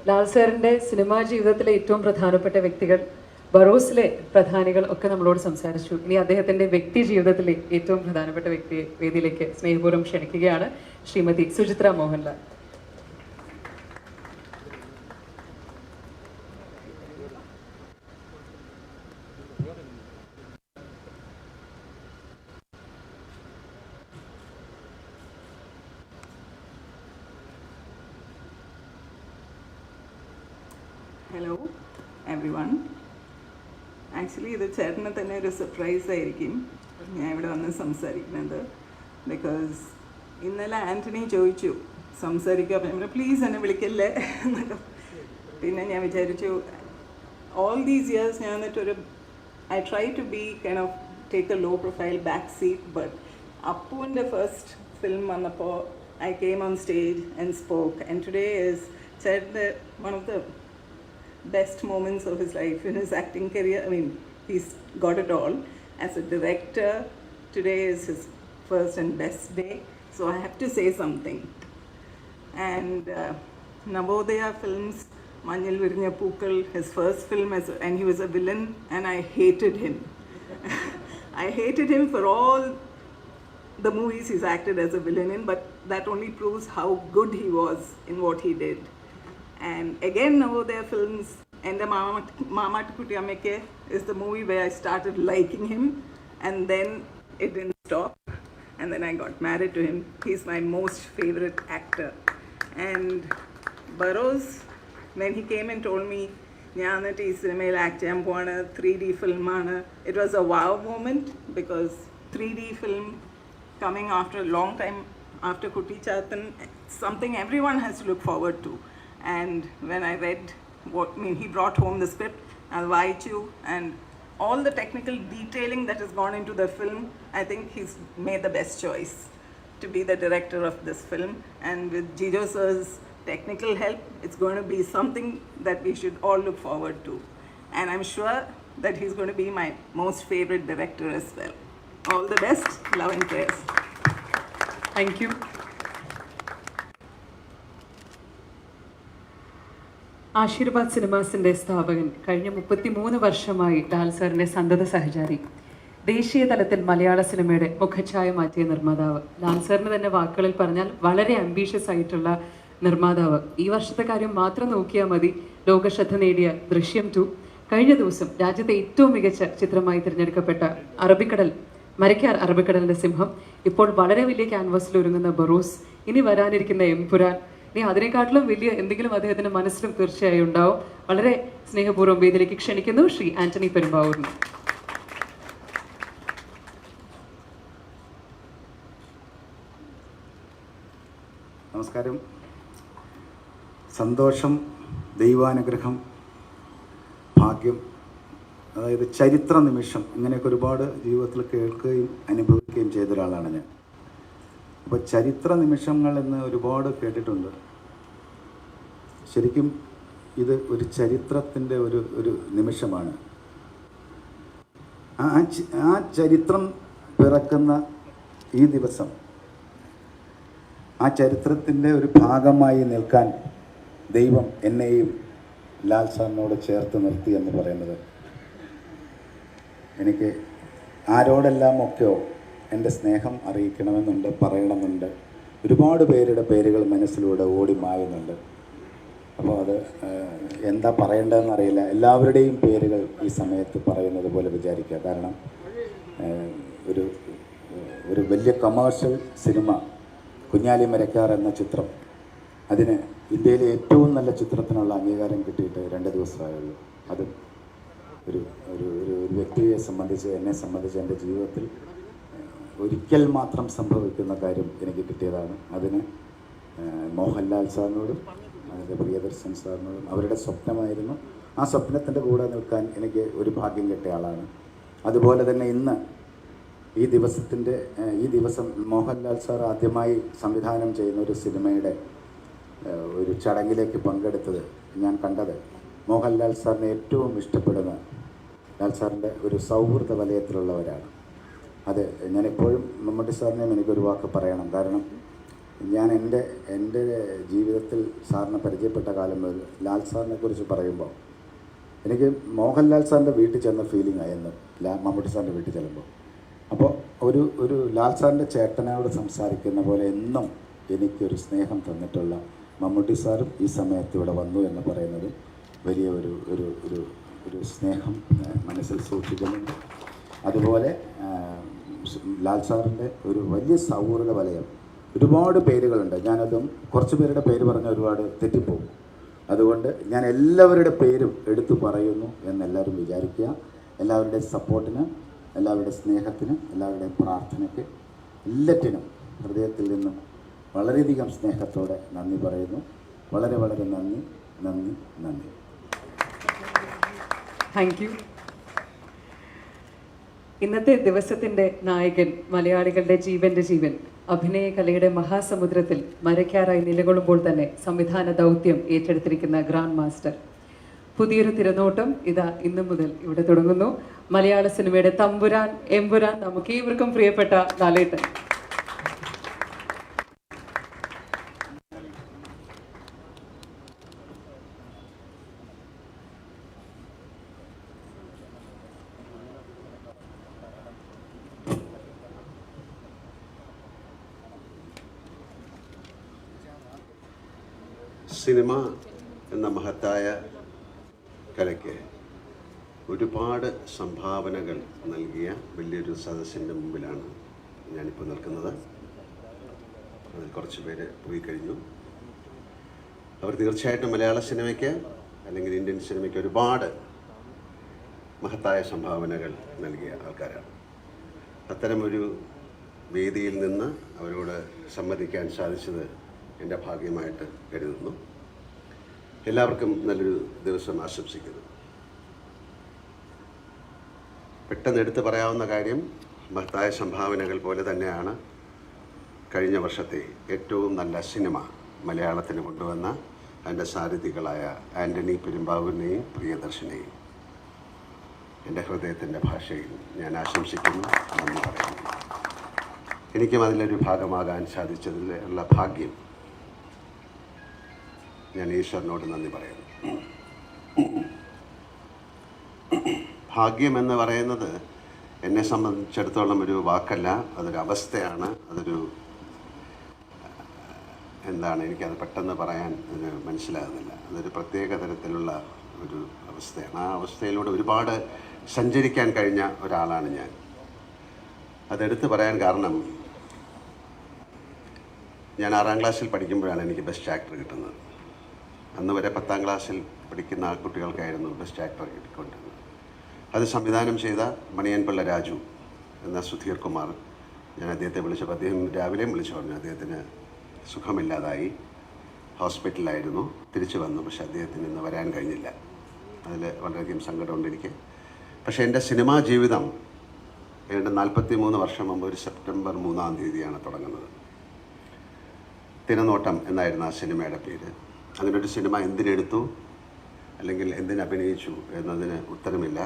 Lal സാറിൻ്റെ cinema ജീവിതത്തിലെ ഏറ്റവും പ്രധാനപ്പെട്ട വ്യക്തികൾ, ബറോസിലെ പ്രധാനികൾ ഒക്കെ നമ്മളോട് സംസാരിച്ചു. ഇനി അദ്ദേഹത്തിൻ്റെ വ്യക്തി ജീവിതത്തിലെ ഏറ്റവും പ്രധാനപ്പെട്ട വ്യക്തിയെ വേദിയിലേക്ക് സ്നേഹപൂർവ്വം ക്ഷണിക്കുകയാണ് Shrimati Suchitra Mohanlal. Hello every one. Actually ഇത് ചേട്ടന് തന്നെ ഒരു സർപ്രൈസ് ആയിരിക്കും ഞാൻ ഇവിടെ വന്ന് സംസാരിക്കുന്നത്. ബിക്കോസ് ഇന്നലെ ആൻ്റണി ചോദിച്ചു സംസാരിക്കുക. അപ്പം പ്ലീസ് എന്നെ വിളിക്കല്ലേ എന്നൊക്കെ. പിന്നെ ഞാൻ വിചാരിച്ചു all these years ഞാൻ എന്നിട്ടൊരു I try to be kind of take a low profile back seat, but അപ്പുവിൻ്റെ ഫസ്റ്റ് ഫിലിം വന്നപ്പോൾ I came on stage and spoke, and today is said that one of the best moments of his life in his acting career. I mean, he's got it all. As a director, today is his first and best day, so I have to say something. And Navodaya Films, Manjil Virnya Pookal, his first film, and he was a villain, and I hated him. I hated him for all the movies he's acted as a villain in, but that only proves how good he was in what he did. And again, Navodaya Films, Enda Maamatukkutti Ammekke is the movie where I started liking him, and then it didn't stop, and then I got married to him. He's my most favorite actor. And Burrows, when he came and told me, ഞാൻ എന്നിട്ട് ഈ സിനിമയിൽ act ചെയ്യാൻ പോവാണ്, 3D ഫിലിമാണ്, it was a wow moment, because 3D film coming after a long time after Kutti Chattan, something everyone has to look forward to. And when I read he brought home the script, Alvaichu, and all the technical detailing that has gone into the film, I think he's made the best choice to be the director of this film. And with Jijo sir's technical help, it's going to be something that we should all look forward to. And I'm sure that he's going to be my most favorite director as well. All the best, love and prayers. Thank you. Aashirvad സിനിമാസിൻ്റെ സ്ഥാപകൻ, കഴിഞ്ഞ 33 വർഷമായി ലാൽ സാറിൻ്റെ സന്തത സഹചാരി, ദേശീയ തലത്തിൽ മലയാള സിനിമയുടെ മുഖഛായ മാറ്റിയ നിർമ്മാതാവ്, ലാൽ സാറിന് തന്നെ വാക്കുകളിൽ പറഞ്ഞാൽ വളരെ ആംബീഷ്യസ് ആയിട്ടുള്ള നിർമ്മാതാവ്. ഈ വർഷത്തെ കാര്യം മാത്രം നോക്കിയാൽ മതി, ലോകശ്രദ്ധ നേടിയ ദൃശ്യം 2 കഴിഞ്ഞ ദിവസം രാജ്യത്തെ ഏറ്റവും മികച്ച ചിത്രമായി തിരഞ്ഞെടുക്കപ്പെട്ട മരയ്ക്കാർ അറബിക്കടലിൻ്റെ സിംഹം, ഇപ്പോൾ വളരെ വലിയ ക്യാൻവാസിൽ ഒരുങ്ങുന്ന ബറോസ്, ഇനി വരാനിരിക്കുന്ന എംപുരാൻ, ഇനി അതിനെക്കാട്ടിലും വലിയ എന്തെങ്കിലും അദ്ദേഹത്തിൻ്റെ മനസ്സിലും തീർച്ചയായും ഉണ്ടാവും. വളരെ സ്നേഹപൂർവ്വം വേദിയിലേക്ക് ക്ഷണിക്കുന്നു ശ്രീ ആന്റണി പെരുമ്പാവൂരിനെ. നമസ്കാരം. സന്തോഷം, ദൈവാനുഗ്രഹം, ഭാഗ്യം, അതായത് ചരിത്ര നിമിഷം, ഇങ്ങനെയൊക്കെ ഒരുപാട് ജീവിതത്തിൽ കേൾക്കുകയും അനുഭവിക്കുകയും ചെയ്ത ഒരാളാണ് ഞാൻ. അപ്പോൾ ചരിത്ര നിമിഷങ്ങൾ എന്ന് ഒരുപാട് കേട്ടിട്ടുണ്ട്. ശരിക്കും ഇത് ഒരു ചരിത്രത്തിൻ്റെ ഒരു നിമിഷമാണ്. ആ ചരിത്രം പിറക്കുന്ന ഈ ദിവസം, ആ ചരിത്രത്തിൻ്റെ ഒരു ഭാഗമായി നിൽക്കാൻ ദൈവം എന്നെയും ലാൽ സാറിനോട് ചേർത്ത് നിർത്തി എന്ന് പറയുന്നത് എനിക്ക് ആരോടെല്ലാമൊക്കെയോ എൻ്റെ സ്നേഹം അറിയിക്കണമെന്നുണ്ട്, പറയണമെന്നുണ്ട്. ഒരുപാട് പേരുടെ പേരുകൾ മനസ്സിലൂടെ ഓടി മായുന്നുണ്ട്. അപ്പോൾ അത് എന്താ പറയേണ്ടതെന്ന് അറിയില്ല. എല്ലാവരുടെയും പേരുകൾ ഈ സമയത്ത് പറയുന്നത് പോലെ വിചാരിക്കുക. കാരണം ഒരു വലിയ കമേഴ്ഷ്യൽ സിനിമ കുഞ്ഞാലി മരക്കാർ എന്ന ചിത്രം, അതിന് ഇന്ത്യയിലെ ഏറ്റവും നല്ല ചിത്രത്തിനുള്ള അംഗീകാരം കിട്ടിയിട്ട് 2 ദിവസമായുള്ളൂ. അത് ഒരു വ്യക്തിയെ സംബന്ധിച്ച്, എന്നെ സംബന്ധിച്ച് എൻ്റെ ജീവിതത്തിൽ ഒരിക്കൽ മാത്രം സംഭവിക്കുന്ന കാര്യം എനിക്ക് കിട്ടിയതാണ്. അതിന് മോഹൻലാൽ സാറിനോടും അതിൻ്റെ പ്രിയദർശൻ സാറിനോടും, അവരുടെ സ്വപ്നമായിരുന്നു. ആ സ്വപ്നത്തിൻ്റെ കൂടെ നിൽക്കാൻ എനിക്ക് ഒരു ഭാഗ്യം കിട്ടിയ ആളാണ്. അതുപോലെ തന്നെ ഇന്ന് ഈ ദിവസം മോഹൻലാൽ സാർ ആദ്യമായി സംവിധാനം ചെയ്യുന്ന ഒരു സിനിമയുടെ ഒരു ചടങ്ങിലേക്ക് പങ്കെടുത്തത് ഞാൻ കണ്ടത്, മോഹൻലാൽ സാറിനെ ഏറ്റവും ഇഷ്ടപ്പെടുന്ന ലാൽ സാറിൻ്റെ ഒരു സൗഹൃദ വലയത്തിലുള്ളവരാണ്. അത് ഞാനെപ്പോഴും മമ്മൂട്ടി സാറിനെയും എനിക്കൊരു വാക്ക് പറയണം. കാരണം ഞാൻ എൻ്റെ ജീവിതത്തിൽ സാറിനെ പരിചയപ്പെട്ട കാലം മുതൽ ലാൽ സാറിനെ കുറിച്ച് പറയുമ്പോൾ എനിക്ക് മോഹൻലാൽ സാറിൻ്റെ വീട്ടിൽ ചെന്ന ഫീലിംഗ് ആയിരുന്നു മമ്മൂട്ടി സാറിൻ്റെ വീട്ടിൽ ചെല്ലുമ്പോൾ. അപ്പോൾ ഒരു ലാൽ സാറിൻ്റെ ചേട്ടനോട് സംസാരിക്കുന്ന പോലെ എന്നും എനിക്കൊരു സ്നേഹം തന്നിട്ടുള്ള മമ്മൂട്ടി സാറും ഈ സമയത്ത് ഇവിടെ വന്നു എന്ന് പറയുന്നത് വലിയ ഒരു സ്നേഹം മനസ്സിൽ സൂക്ഷിക്കുന്നുണ്ട്. അതുപോലെ ലാൽ സാറിൻ്റെ ഒരു വലിയ സൗഹൃദ വലയം, ഒരുപാട് പേരുകളുണ്ട്. ഞാനതും കുറച്ച് പേരുടെ പേര് പറഞ്ഞ് ഒരുപാട് തെറ്റിപ്പോകും. അതുകൊണ്ട് ഞാൻ എല്ലാവരുടെ പേരും എടുത്തു പറയുന്നു എന്നെല്ലാവരും വിചാരിക്കുക. എല്ലാവരുടെയും സപ്പോർട്ടിന്, എല്ലാവരുടെ സ്നേഹത്തിന്, എല്ലാവരുടെയും പ്രാർത്ഥനയ്ക്ക്, എല്ലാറ്റിനും ഹൃദയത്തിൽ നിന്നും വളരെയധികം സ്നേഹത്തോടെ നന്ദി പറയുന്നു. വളരെ വളരെ നന്ദി നന്ദി നന്ദി. Thank you. ഇന്നത്തെ ദിവസത്തിൻ്റെ നായകൻ, മലയാളികളുടെ ജീവൻ്റെ ജീവൻ, അഭിനയ കലയുടെ മഹാസമുദ്രത്തിൽ മരയ്ക്കാറായി നിലകൊള്ളുമ്പോൾ തന്നെ സംവിധാന ദൗത്യം ഏറ്റെടുത്തിരിക്കുന്ന ഗ്രാൻഡ് മാസ്റ്റർ. പുതിയൊരു തിരനോട്ടം ഇതാ ഇന്നു മുതൽ ഇവിടെ തുടങ്ങുന്നു. മലയാള സിനിമയുടെ തമ്പുരാൻ, എമ്പുരാൻ, നമുക്ക് ഏവർക്കും പ്രിയപ്പെട്ട ലാലേട്ടൻ. സിനിമ എന്ന മഹത്തായ കലയ്ക്ക് ഒരുപാട് സംഭാവനകൾ നൽകിയ വലിയൊരു സദസ്സിൻ്റെ മുമ്പിലാണ് ഞാനിപ്പോൾ നിൽക്കുന്നത്. അതിൽ കുറച്ച് പേര് പോയി കഴിഞ്ഞു. അവർ തീർച്ചയായിട്ടും മലയാള സിനിമയ്ക്ക് അല്ലെങ്കിൽ ഇന്ത്യൻ സിനിമയ്ക്ക് ഒരുപാട് മഹത്തായ സംഭാവനകൾ നൽകിയ ആൾക്കാരാണ്. അത്തരമൊരു വേദിയിൽ നിന്ന് അവരോട് സംവദിക്കാൻ സാധിച്ചത് എൻ്റെ ഭാഗ്യമായിട്ട് കരുതുന്നു. എല്ലാവർക്കും നല്ലൊരു ദിവസം ആശംസിക്കുന്നു. പെട്ടെന്ന് എടുത്തു പറയാവുന്ന കാര്യം, മഹത്തായ സംഭാവനകൾ പോലെ തന്നെയാണ് കഴിഞ്ഞ വർഷത്തെ ഏറ്റവും നല്ല സിനിമ മലയാളത്തിന് കൊണ്ടുവന്ന അതിൻ്റെ സാരഥികളായ ആൻ്റണി പെരുമ്പാവൂരിനെയും പ്രിയദർശനെയും എൻ്റെ ഹൃദയത്തിൻ്റെ ഭാഷയിൽ ഞാൻ ആശംസിക്കുന്നു, നന്ദി പറയുന്നു. എനിക്കും അതിലൊരു ഭാഗമാകാൻ സാധിച്ചതിലുള്ള ഭാഗ്യം ഞാൻ ഈശ്വരനോട് നന്ദി പറയുന്നു. ഭാഗ്യം എന്ന് പറയുന്നത് എന്നെ സംബന്ധിച്ചിടത്തോളം ഒരു വാക്കല്ല, അതൊരു അവസ്ഥയാണ്. അതൊരു എന്താണ്, എനിക്കത് പെട്ടെന്ന് പറയാൻ മനസ്സിലാകുന്നില്ല. അതൊരു പ്രത്യേക തരത്തിലുള്ള ഒരു അവസ്ഥയാണ്. ആ അവസ്ഥയിലൂടെ ഒരുപാട് സഞ്ചരിക്കാൻ കഴിഞ്ഞ ഒരാളാണ് ഞാൻ. അതെടുത്ത് പറയാൻ കാരണം, ഞാൻ 6ാം ക്ലാസ്സിൽ പഠിക്കുമ്പോഴാണ് എനിക്ക് ബെസ്റ്റ് ആക്ടർ കിട്ടുന്നത്. അന്ന് വരെ 10ാം ക്ലാസ്സിൽ പഠിക്കുന്ന കുട്ടികൾക്കായിരുന്നു ബെസ്റ്റ് ആക്ടർ കിട്ടിക്കൊണ്ടിരുന്നത്. അത് സംവിധാനം ചെയ്ത മണിയൻപിള്ള രാജു എന്ന സുധീർ കുമാർ, ഞാൻ അദ്ദേഹത്തെ വിളിച്ചപ്പോൾ അദ്ദേഹം രാവിലെയും വിളിച്ചു പറഞ്ഞു അദ്ദേഹത്തിന് സുഖമില്ലാതായി, ഹോസ്പിറ്റലിലായിരുന്നു, തിരിച്ചു വന്നു. പക്ഷേ അദ്ദേഹത്തിന് ഇന്ന് വരാൻ കഴിഞ്ഞില്ല. അതിൽ വളരെയധികം സങ്കടമുണ്ട് എനിക്ക്. പക്ഷേ എൻ്റെ സിനിമാ ജീവിതം ഏതാണ്ട് 43 വർഷം മുമ്പ് ഒരു സെപ്റ്റംബർ 3-ാം തീയതിയാണ് തുടങ്ങുന്നത്. തിരനോട്ടം എന്നായിരുന്നു ആ സിനിമയുടെ പേര്. അങ്ങനെ ഒരു സിനിമ എന്തിനെടുത്തു അല്ലെങ്കിൽ എന്തിനഭിനയിച്ചു എന്നതിന് ഉത്തരമില്ല.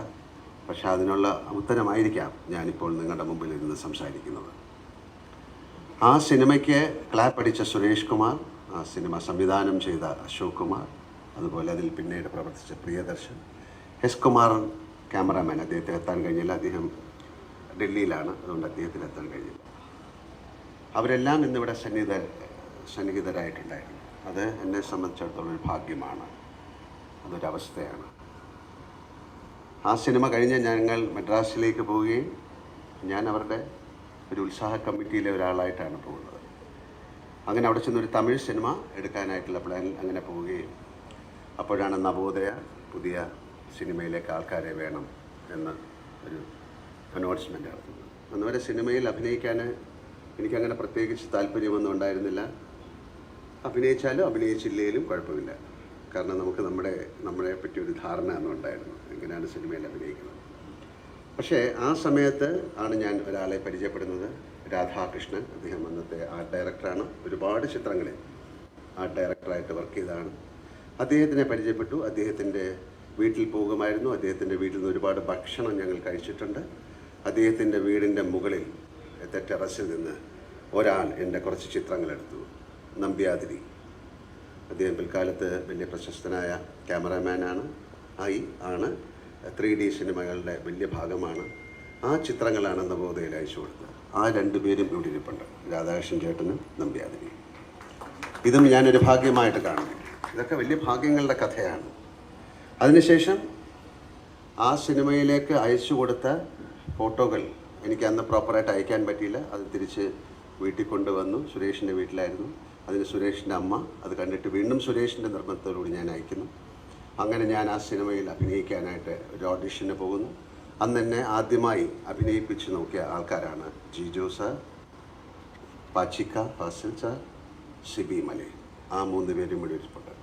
പക്ഷേ അതിനുള്ള ഉത്തരമായിരിക്കാം ഞാനിപ്പോൾ നിങ്ങളുടെ മുമ്പിൽ ഇരുന്ന് സംസാരിക്കുന്നത്. ആ സിനിമയ്ക്ക് ക്ലാപ്പ് അടിച്ച സുരേഷ് കുമാർ, ആ സിനിമ സംവിധാനം ചെയ്ത അശോക് കുമാർ, അതുപോലെ അതിൽ പിന്നീട് പ്രവർത്തിച്ച പ്രിയദർശൻ, എസ് കുമാർ ക്യാമറാമാൻ, അദ്ദേഹത്തിന് എത്താൻ കഴിഞ്ഞില്ല, അദ്ദേഹം ഡൽഹിയിലാണ്, അതുകൊണ്ട് അദ്ദേഹത്തിന് എത്താൻ കഴിഞ്ഞില്ല. അവരെല്ലാം ഇന്നിവിടെ സന്നിഹിതരായിട്ടുണ്ടായിരുന്നു. അത് എന്നെ സംബന്ധിച്ചിടത്തോളം ഒരു ഭാഗ്യമാണ്, അതൊരവസ്ഥയാണ്. ആ സിനിമ കഴിഞ്ഞ് ഞങ്ങൾ മദ്രാസിലേക്ക് പോവുകയും ഞാൻ അവരുടെ ഒരു ഉത്സാഹ കമ്മിറ്റിയിലെ ഒരാളായിട്ടാണ് പോകുന്നത്. അങ്ങനെ അവിടെ ചെന്നൊരു തമിഴ് സിനിമ എടുക്കാനായിട്ടുള്ള പ്ലാനിൽ അങ്ങനെ പോവുകയും അപ്പോഴാണ് നവോദയ പുതിയ സിനിമയിലേക്ക് ആൾക്കാരെ വേണം എന്ന ഒരു അനൗൺസ്മെൻ്റ് നടത്തുന്നത്. അന്നുവരെ സിനിമയിൽ അഭിനയിക്കാൻ എനിക്കങ്ങനെ പ്രത്യേകിച്ച് താല്പര്യമൊന്നും ഉണ്ടായിരുന്നില്ല. അഭിനയിച്ചാലും അഭിനയിച്ചില്ലേലും കുഴപ്പമില്ല. കാരണം നമുക്ക് നമ്മളെ പറ്റി ഒരു ധാരണ അന്നും ഉണ്ടായിരുന്നു, എങ്ങനെയാണ് സിനിമയിൽ അഭിനയിക്കുന്നത്. പക്ഷേ ആ സമയത്ത് ആണ് ഞാൻ ഒരാളെ പരിചയപ്പെടുന്നത്, രാധാകൃഷ്ണൻ. അദ്ദേഹം അന്നത്തെ ആർട്ട് ഡയറക്ടറാണ്, ഒരുപാട് ചിത്രങ്ങളിൽ ആർട്ട് ഡയറക്ടറായിട്ട് വർക്ക് ചെയ്തതാണ്. അദ്ദേഹത്തിനെ പരിചയപ്പെട്ടു. അദ്ദേഹത്തിൻ്റെ വീട്ടിൽ പോകുമായിരുന്നു. അദ്ദേഹത്തിൻ്റെ വീട്ടിൽ നിന്ന് ഒരുപാട് ഭക്ഷണം ഞങ്ങൾ കഴിച്ചിട്ടുണ്ട്. അദ്ദേഹത്തിൻ്റെ വീടിൻ്റെ മുകളിൽ ടെറസിൽ നിന്ന് ഒരാൾ എൻ്റെ കുറച്ച് ചിത്രങ്ങളെടുത്തു. നമ്പ്യാതിരി, അദ്ദേഹം പിൽക്കാലത്ത് വലിയ പ്രശസ്തനായ ക്യാമറാമാനാണ്, ആണ് 3D സിനിമകളുടെ വലിയ ഭാഗമാണ്. ആ ചിത്രങ്ങളാണ് നവോദയയിൽ അയച്ചു കൊടുത്തത്. ആ 2 പേരും ഇവിടെ ഇരിപ്പുണ്ട്, രാധാകൃഷ്ണൻ ചേട്ടനും നമ്പ്യാതിരി. ഇതും ഞാനൊരു ഭാഗ്യമായിട്ട് കാണുന്നു. ഇതൊക്കെ വലിയ ഭാഗ്യങ്ങളുടെ കഥയാണ്. അതിനുശേഷം ആ സിനിമയിലേക്ക് അയച്ചു കൊടുത്ത ഫോട്ടോകൾ എനിക്ക് അന്ന് പ്രോപ്പറായിട്ട് അയക്കാൻ പറ്റിയില്ല. അത് തിരിച്ച് വീട്ടിൽ കൊണ്ടുവന്നു. സുരേഷിൻ്റെ വീട്ടിലായിരുന്നു. അതിന് സുരേഷിൻ്റെ അമ്മ അത് കണ്ടിട്ട് വീണ്ടും സുരേഷിൻ്റെ നിർബന്ധത്തോടുകൂടി ഞാൻ അയക്കുന്നു. അങ്ങനെ ഞാൻ ആ സിനിമയിൽ അഭിനയിക്കാനായിട്ട് ഒരു ഓഡിഷന് പോകുന്നു. അന്ന് എന്നെ ആദ്യമായി അഭിനയിപ്പിച്ച് നോക്കിയ ആൾക്കാരാണ് ജിജോ സാർ, പാച്ചിക്ക, ഫാസിൽ സാർ, സിബി മലയിൽ. ആ 3 പേരും ഇവിടെ ഇരിപ്പുണ്ട്.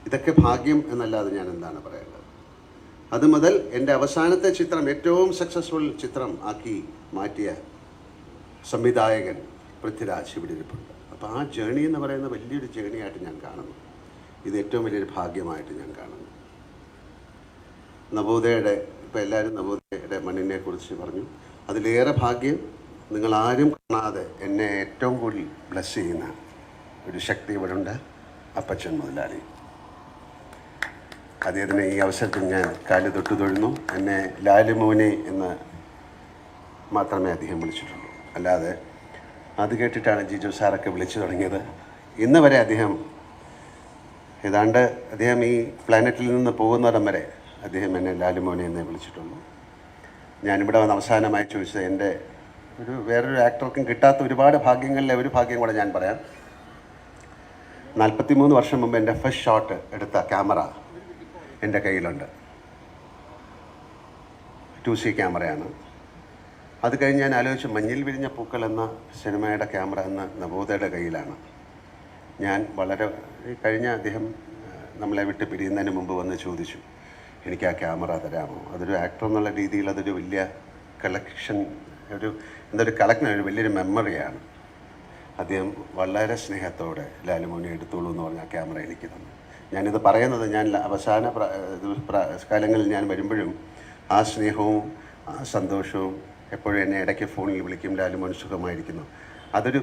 ഇതൊക്കെ ഭാഗ്യം എന്നല്ലാതെ ഞാൻ എന്താണ് പറയേണ്ടത്. അത് മുതൽ എൻ്റെ അവസാനത്തെ ചിത്രം ഏറ്റവും സക്സസ്ഫുൾ ചിത്രം ആക്കി മാറ്റിയ സംവിധായകൻ പൃഥ്വിരാജ് ഇവിടെ ഇരിപ്പുണ്ട്. അപ്പോൾ ആ ജേണി എന്ന് പറയുന്ന വലിയൊരു ജേണിയായിട്ട് ഞാൻ കാണുന്നു. ഇത് ഏറ്റവും വലിയൊരു ഭാഗ്യമായിട്ട് ഞാൻ കാണുന്നു. നവോദയയുടെ, ഇപ്പോൾ എല്ലാവരും നവോദയയുടെ മണ്ണിനെ കുറിച്ച് പറഞ്ഞു. അതിലേറെ ഭാഗ്യം നിങ്ങളാരും കാണാതെ എന്നെ ഏറ്റവും കൂടുതൽ ബ്ലസ് ചെയ്യുന്ന ഒരു ശക്തി ഇവിടെ ഉണ്ട്, അപ്പച്ചൻ മുതലാളി. അദ്ദേഹത്തിന് ഈ അവസരത്തിൽ ഞാൻ കാല് തൊട്ടു തൊഴുന്നു. എന്നെ ലാലുമോനെ എന്ന് മാത്രമേ അദ്ദേഹം വിളിച്ചിട്ടുള്ളൂ. അല്ലാതെ അത് കേട്ടിട്ടാണ് ജിജു സാറൊക്കെ വിളിച്ചു തുടങ്ങിയത്. ഇന്ന് വരെ അദ്ദേഹം ഏതാണ്ട് അദ്ദേഹം ഈ പ്ലാനറ്റിൽ നിന്ന് പോകുന്നിടം വരെ അദ്ദേഹം എന്നെ ലാലുമോനെ എന്നേ വിളിച്ചിട്ടുള്ളൂ. ഞാനിവിടെ വന്ന് അവസാനമായി ചോദിച്ചത് എൻ്റെ വേറൊരു ആക്ടർക്കും കിട്ടാത്ത ഒരുപാട് ഭാഗ്യങ്ങളിലെ ഒരു ഭാഗ്യം കൂടെ ഞാൻ പറയാം. 43 വർഷം മുമ്പ് എൻ്റെ ഫസ്റ്റ് ഷോട്ട് എടുത്ത ക്യാമറ എൻ്റെ കയ്യിലുണ്ട്. 2C ക്യാമറയാണ്. അത് കഴിഞ്ഞ് ഞാൻ ആലോചിച്ചു, മഞ്ഞിൽ വിരിഞ്ഞ പൂക്കൾ എന്ന സിനിമയുടെ ക്യാമറ എന്ന നവോദയയുടെ കയ്യിലാണ്. ഞാൻ വളരെ കഴിഞ്ഞ അദ്ദേഹം നമ്മളെ വിട്ട് പിരിയുന്നതിന് മുമ്പ് വന്ന് ചോദിച്ചു, എനിക്ക് ആ ക്യാമറ തരാമോ? അതൊരു ആക്ടർ എന്നുള്ള രീതിയിൽ അതൊരു വലിയ കളക്ഷൻ, ഒരു വലിയൊരു മെമ്മറിയാണ്. അദ്ദേഹം വളരെ സ്നേഹത്തോടെ ലാലുമോനെ എടുത്തോളൂ എന്ന് പറഞ്ഞ ആ ക്യാമറ എനിക്ക് തന്നു. ഞാനിത് പറയുന്നത്, ഞാൻ അവസാന കാലങ്ങളിൽ ഞാൻ വരുമ്പോഴും ആ സ്നേഹവും ആ സന്തോഷവും എപ്പോഴും എന്നെ ഇടയ്ക്ക് ഫോണിൽ വിളിക്കും, ലാലുമോൻ സുഖമായിരിക്കുന്നു. അതൊരു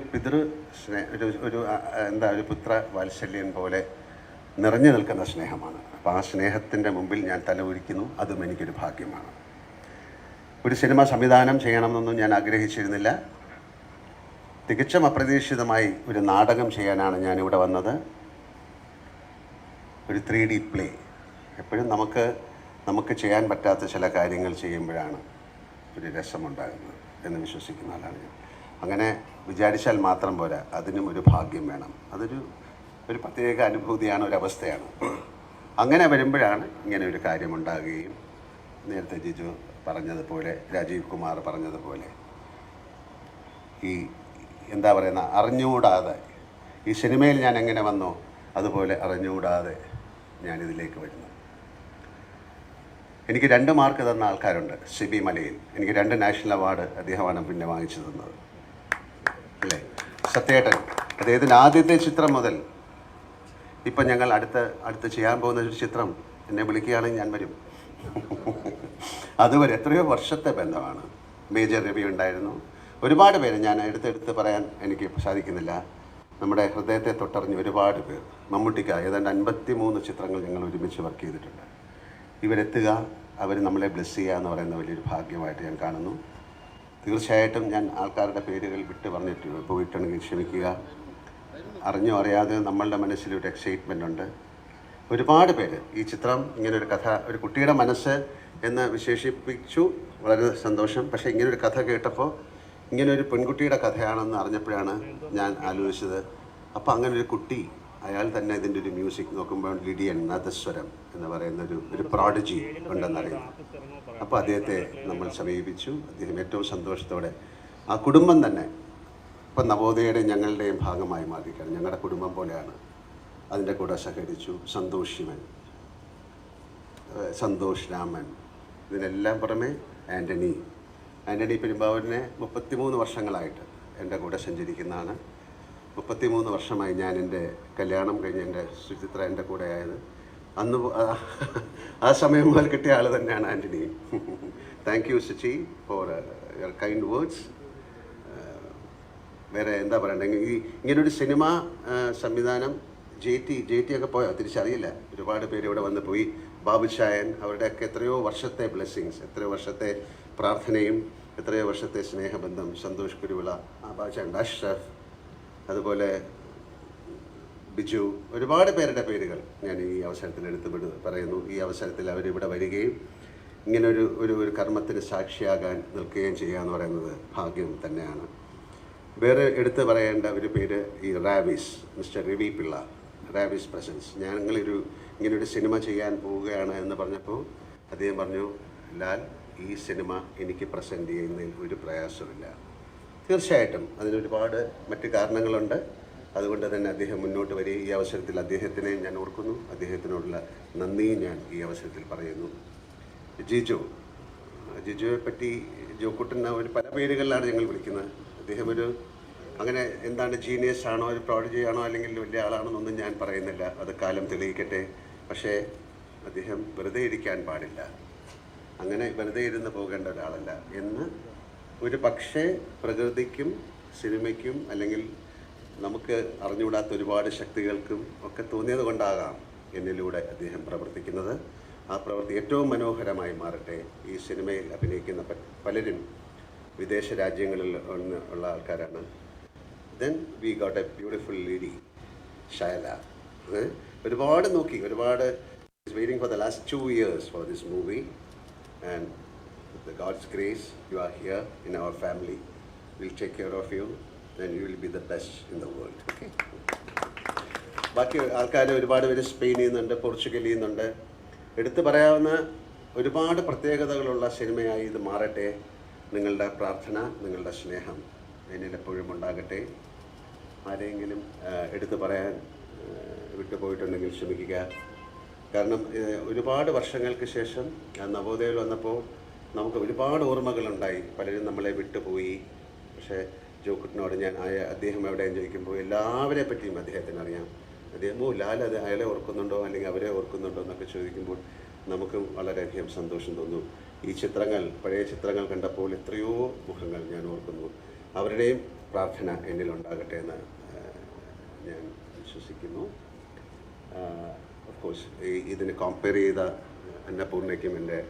ഒരു പുത്ര വാത്സല്യം പോലെ നിറഞ്ഞു നിൽക്കുന്ന സ്നേഹമാണ്. അപ്പോൾ ആ സ്നേഹത്തിൻ്റെ മുമ്പിൽ ഞാൻ തലകുനിക്കുന്നു. അതും എനിക്കൊരു ഭാഗ്യമാണ്. ഒരു സിനിമ സംവിധാനം ചെയ്യണമെന്നൊന്നും ഞാൻ ആഗ്രഹിച്ചിരുന്നില്ല. തികച്ചും അപ്രതീക്ഷിതമായി ഒരു നാടകം ചെയ്യാനാണ് ഞാനിവിടെ വന്നത്. ഒരു 3D പ്ലേ. എപ്പോഴും നമുക്ക് ചെയ്യാൻ പറ്റാത്ത ചില കാര്യങ്ങൾ ചെയ്യുമ്പോഴാണ് ഒരു രസമുണ്ടാകുന്നത് എന്ന് വിശ്വസിക്കുന്ന ആളാണ് ഞാൻ. അങ്ങനെ വിചാരിച്ചാൽ മാത്രം പോരാ, അതിനും ഒരു ഭാഗ്യം വേണം. അതൊരു പ്രത്യേക അനുഭൂതിയാണ്, ഒരവസ്ഥയാണ്. അങ്ങനെ വരുമ്പോഴാണ് ഇങ്ങനെ ഒരു കാര്യമുണ്ടാകുകയും നേരത്തെ ജിജു പറഞ്ഞതുപോലെ, രാജീവ് കുമാർ പറഞ്ഞതുപോലെ, ഈ എന്താ പറയുന്ന അറിഞ്ഞുകൂടാതെ ഈ സിനിമയിൽ ഞാൻ എങ്ങനെ വന്നോ അതുപോലെ അറിഞ്ഞുകൂടാതെ ഞാനിതിലേക്ക് വരുന്നു. എനിക്ക് 2 മാർക്ക് തന്ന ആൾക്കാരുണ്ട് സിബി മലയിൽ. എനിക്ക് 2 നാഷണൽ അവാർഡ് അദ്ദേഹമാണ് പിന്നെ വാങ്ങിച്ചു തന്നത്, അല്ലേ? സത്യേട്ടൻ അദ്ദേഹത്തിൻ്റെ ആദ്യത്തെ ചിത്രം മുതൽ ഇപ്പം ഞങ്ങൾ അടുത്ത് ചെയ്യാൻ പോകുന്ന ഒരു ചിത്രം എന്നെ വിളിക്കുകയാണെങ്കിൽ ഞാൻ വരും. അതുവരെ എത്രയോ വർഷത്തെ ബന്ധമാണ്. മേജർ രവി ഉണ്ടായിരുന്നു. ഒരുപാട് പേര് ഞാൻ എടുത്തെടുത്ത് പറയാൻ എനിക്ക് സാധിക്കുന്നില്ല. നമ്മുടെ ഹൃദയത്തെ തൊട്ടറിഞ്ഞ് ഒരുപാട് പേർ. മമ്മൂട്ടിക്ക ഏതാണ്ട് 53 ചിത്രങ്ങൾ ഞങ്ങൾ ഒരുമിച്ച് വർക്ക് ചെയ്തിട്ടുണ്ട്. ഇവരെത്തുക, അവർ നമ്മളെ ബ്ലെസ് ചെയ്യുക എന്ന് പറയുന്ന വലിയൊരു ഭാഗ്യമായിട്ട് ഞാൻ കാണുന്നു. തീർച്ചയായിട്ടും ഞാൻ ആൾക്കാരുടെ പേരുകൾ പോയിട്ടുണ്ടെങ്കിൽ ക്ഷമിക്കുക. അറിഞ്ഞോ അറിയാതെ നമ്മളുടെ മനസ്സിലൊരു എക്സൈറ്റ്മെൻ്റ് ഉണ്ട്. ഒരുപാട് പേര് ഈ ചിത്രം ഇങ്ങനൊരു കഥ, ഒരു കുട്ടിയുടെ മനസ്സ് എന്ന് വിശേഷിപ്പിച്ചു, വളരെ സന്തോഷം. പക്ഷേ ഇങ്ങനൊരു കഥ കേട്ടപ്പോൾ ഇങ്ങനൊരു പെൺകുട്ടിയുടെ കഥയാണെന്ന് അറിഞ്ഞപ്പോഴാണ് ഞാൻ ആലോചിച്ചത്, അപ്പോൾ അങ്ങനൊരു കുട്ടി, അയാൾ തന്നെ ഇതിൻ്റെ ഒരു മ്യൂസിക് നോക്കുമ്പോൾ ലിഡിയൻ നാദസ്വരം എന്ന് പറയുന്ന ഒരു പ്രോഡിജി ഉണ്ടെന്നറിയുന്നു. അപ്പോൾ അദ്ദേഹത്തെ നമ്മൾ സമീപിച്ചു. അദ്ദേഹം ഏറ്റവും സന്തോഷത്തോടെ, ആ കുടുംബം തന്നെ ഇപ്പം നവോദയയുടെയും ഞങ്ങളുടെയും ഭാഗമായി മാറിയിരിക്കുകയാണ്. ഞങ്ങളുടെ കുടുംബം പോലെയാണ്. അതിൻ്റെ കൂടെ സഹകരിച്ചു. സന്തോഷ് ശിവൻ, സന്തോഷ് രാമൻ, ഇതിനെല്ലാം പുറമെ ആൻ്റണി പെരുമ്പാവൂരിനെ 33 വർഷങ്ങളായിട്ട് എൻ്റെ കൂടെ സഞ്ചരിക്കുന്നതാണ്. 33 വർഷമായി ഞാൻ എൻ്റെ കല്യാണം കഴിഞ്ഞ് എൻ്റെ സുചിത്ര എൻ്റെ കൂടെ ആയത്. അന്ന് ആ സമയം മുതൽ കിട്ടിയ ആൾ തന്നെയാണ് Antony. Thank you Suchi for your kind words. വേറെ എന്താ പറയണ്ടെങ്കിൽ ഇങ്ങനൊരു സിനിമ സംവിധാനം ജെ ടി ഒക്കെ പോയോ തിരിച്ചറിയില്ല. ഒരുപാട് പേര് ഇവിടെ വന്ന് പോയി. ബാബുശായൻ, അവരുടെയൊക്കെ എത്രയോ വർഷത്തെ ബ്ലെസ്സിങ്സ്, എത്രയോ വർഷത്തെ പ്രാർത്ഥനയും എത്രയോ വർഷത്തെ സ്നേഹബന്ധം. സന്തോഷ് കുരുവിള, ബാബുശായൻ, അഷ്റഫ്, അതുപോലെ ബിജു, ഒരുപാട് പേരുടെ പേരുകൾ ഞാൻ ഈ അവസരത്തിൽ പറയുന്നു. ഈ അവസരത്തിൽ അവരിവിടെ വരികയും ഇങ്ങനൊരു കർമ്മത്തിന് സാക്ഷിയാകാൻ നിൽക്കുകയും ചെയ്യുക എന്ന് പറയുന്നത് ഭാഗ്യം തന്നെയാണ്. വേറെ എടുത്ത് പറയേണ്ട ഒരു പേര് ഈ റാവിസ്, മിസ്റ്റർ രവി പിള്ള, റാവിസ് പ്രസൻസ്. ഇങ്ങനൊരു സിനിമ ചെയ്യാൻ പോവുകയാണ് എന്ന് പറഞ്ഞപ്പോൾ അദ്ദേഹം പറഞ്ഞു, ലാൽ, ഈ സിനിമ എനിക്ക് പ്രസൻറ്റ് ചെയ്യുന്നതിൽ ഒരു പ്രയാസമില്ല. തീർച്ചയായിട്ടും അതിനൊരുപാട് മറ്റ് കാരണങ്ങളുണ്ട്. അതുകൊണ്ട് തന്നെ അദ്ദേഹം മുന്നോട്ട് വരിക. ഈ അവസരത്തിൽ അദ്ദേഹത്തിനെ ഞാൻ ഓർക്കുന്നു, അദ്ദേഹത്തിനോടുള്ള നന്ദിയും ഞാൻ ഈ അവസരത്തിൽ പറയുന്നു. ജിജോയെ പറ്റി ജോക്കുട്ടൻ ഒരു പല പേരുകളിലാണ് ഞങ്ങൾ വിളിക്കുന്നത്. അദ്ദേഹം ഒരു അങ്ങനെ എന്താണ് ജീനിയസ് ആണോ, ഒരു പ്രോഡിജി ആണോ, അല്ലെങ്കിൽ വലിയ ആളാണെന്നൊന്നും ഞാൻ പറയുന്നില്ല, അത് കാലം തെളിയിക്കട്ടെ. പക്ഷേ അദ്ദേഹം വെറുതെ ഇരിക്കാൻ പാടില്ല, അങ്ങനെ വെറുതെ ഇരുന്ന് പോകേണ്ട ഒരാളല്ല എന്ന് ഒരു പക്ഷേ പ്രകൃതിക്കും സിനിമയ്ക്കും അല്ലെങ്കിൽ നമുക്ക് അറിഞ്ഞുകൂടാത്ത ഒരുപാട് ശക്തികൾക്കും ഒക്കെ തോന്നിയത് കൊണ്ടാകാം എന്നിലൂടെ അദ്ദേഹം പ്രവർത്തിക്കുന്നത്. ആ പ്രവൃത്തി ഏറ്റവും മനോഹരമായി മാറട്ടെ. ഈ സിനിമയിൽ അഭിനയിക്കുന്ന പലരും വിദേശ രാജ്യങ്ങളിൽ ഉള്ള ആൾക്കാരാണ്. Then we got a beautiful lady Shaila. ഒരുപാട് നോക്കി, ഒരുപാട് waiting for the last 2 years for this movie. And with the God's grace you are here in our family. Will take care of you. then you will be the best in the world. Okay. ബാക്കി ആൾക്കാർ ഒരുപാട് പേര് സ്പെയിനിൽ നിന്നുണ്ട്, പോർച്ചുഗലിൽ നിന്നുണ്ട്. എടുത്തു പറയാവുന്ന ഒരുപാട് പ്രത്യേകതകളുള്ള സിനിമയായി ഇത് മാറട്ടെ. നിങ്ങളുടെ പ്രാർത്ഥന, നിങ്ങളുടെ സ്നേഹം എന്നിലെപ്പോഴും ഉണ്ടാകട്ടെ. ആരെങ്കിലും എടുത്തു പറയാൻ വിട്ടുപോയിട്ടുണ്ടെങ്കിൽ ക്ഷമിക്കുക. കാരണം ഒരുപാട് വർഷങ്ങൾക്ക് ശേഷം നവോദയയിൽ വന്നപ്പോൾ നമുക്ക് ഒരുപാട് ഓർമ്മകളുണ്ടായി. പലരും നമ്മളെ വിട്ടുപോയി. പക്ഷേ ജോക്കുട്ടിനോട് ഞാൻ അദ്ദേഹം എവിടെയും ചോദിക്കുമ്പോൾ എല്ലാവരെ പറ്റിയും അദ്ദേഹത്തിന് അറിയാം. അദ്ദേഹമോ ലാൽ അത് അയാളെ ഓർക്കുന്നുണ്ടോ അല്ലെങ്കിൽ അവരെ ഓർക്കുന്നുണ്ടോ എന്നൊക്കെ ചോദിക്കുമ്പോൾ നമുക്കും വളരെയധികം സന്തോഷം തോന്നും. ഈ ചിത്രങ്ങൾ, പഴയ ചിത്രങ്ങൾ കണ്ടപ്പോൾ എത്രയോ മുഖങ്ങൾ ഞാൻ ഓർക്കുന്നു. അവരുടെയും പ്രാർത്ഥന എന്നിലുണ്ടാകട്ടെ എന്ന് ഞാൻ വിശ്വസിക്കുന്നു. ഓഫ് കോഴ്സ് ഇതിന് കമ്പയർ ചെയ്ത അന്നപൂർണയ്ക്കും എൻ്റെ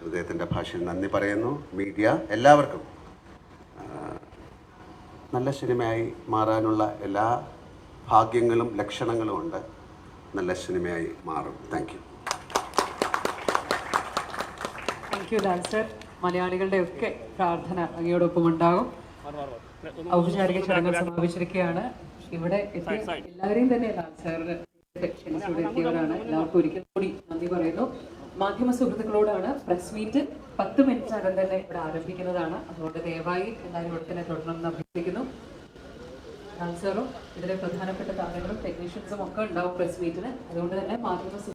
ഹൃദയത്തിൻ്റെ ഭാഷയിൽ നന്ദി പറയുന്നു. മീഡിയ എല്ലാവർക്കും നല്ല സിനിമയായി മാറാനുള്ള എല്ലാ ഭാഗ്യങ്ങളും ലക്ഷണങ്ങളും ഉണ്ട്. നല്ല സിനിമയായി മാറും. Thank you. Thank U Lal sir. മലയാളികളുടെ ഒക്കെ പ്രാർത്ഥന അങ്ങയോടൊപ്പം ഉണ്ടാകും. ഔപചാരിക ചടങ്ങുകൾ സമാപിച്ചിരിക്കുകയാണ്. ഇവിടെ എത്തിയ എല്ലാവരെയും തന്നെ ലാൽ സാറിന് ക്ഷണിച്ചോടെ എത്തിയവരാണ്. എല്ലാവർക്കും ഒരിക്കൽ കൂടി നന്ദി പറയുന്നു. മാധ്യമ സുഹൃത്തുക്കളോടാണ് പ്രസ് മീറ്റ് 10 മിനിറ്റിനകം തന്നെ ഇവിടെ ആരംഭിക്കുന്നതാണ്. അതുകൊണ്ട് ദയവായി എല്ലാവരും ഇവിടെ തന്നെ തുടരണമെന്ന് അഭ്യർത്ഥിക്കുന്നു. ലാൽ സാറും ഇതിലെ പ്രധാനപ്പെട്ട താരങ്ങളും ടെക്നീഷ്യൻസും ഒക്കെ ഉണ്ടാവും പ്രസ് മീറ്റിന്. അതുകൊണ്ട് തന്നെ മാധ്യമ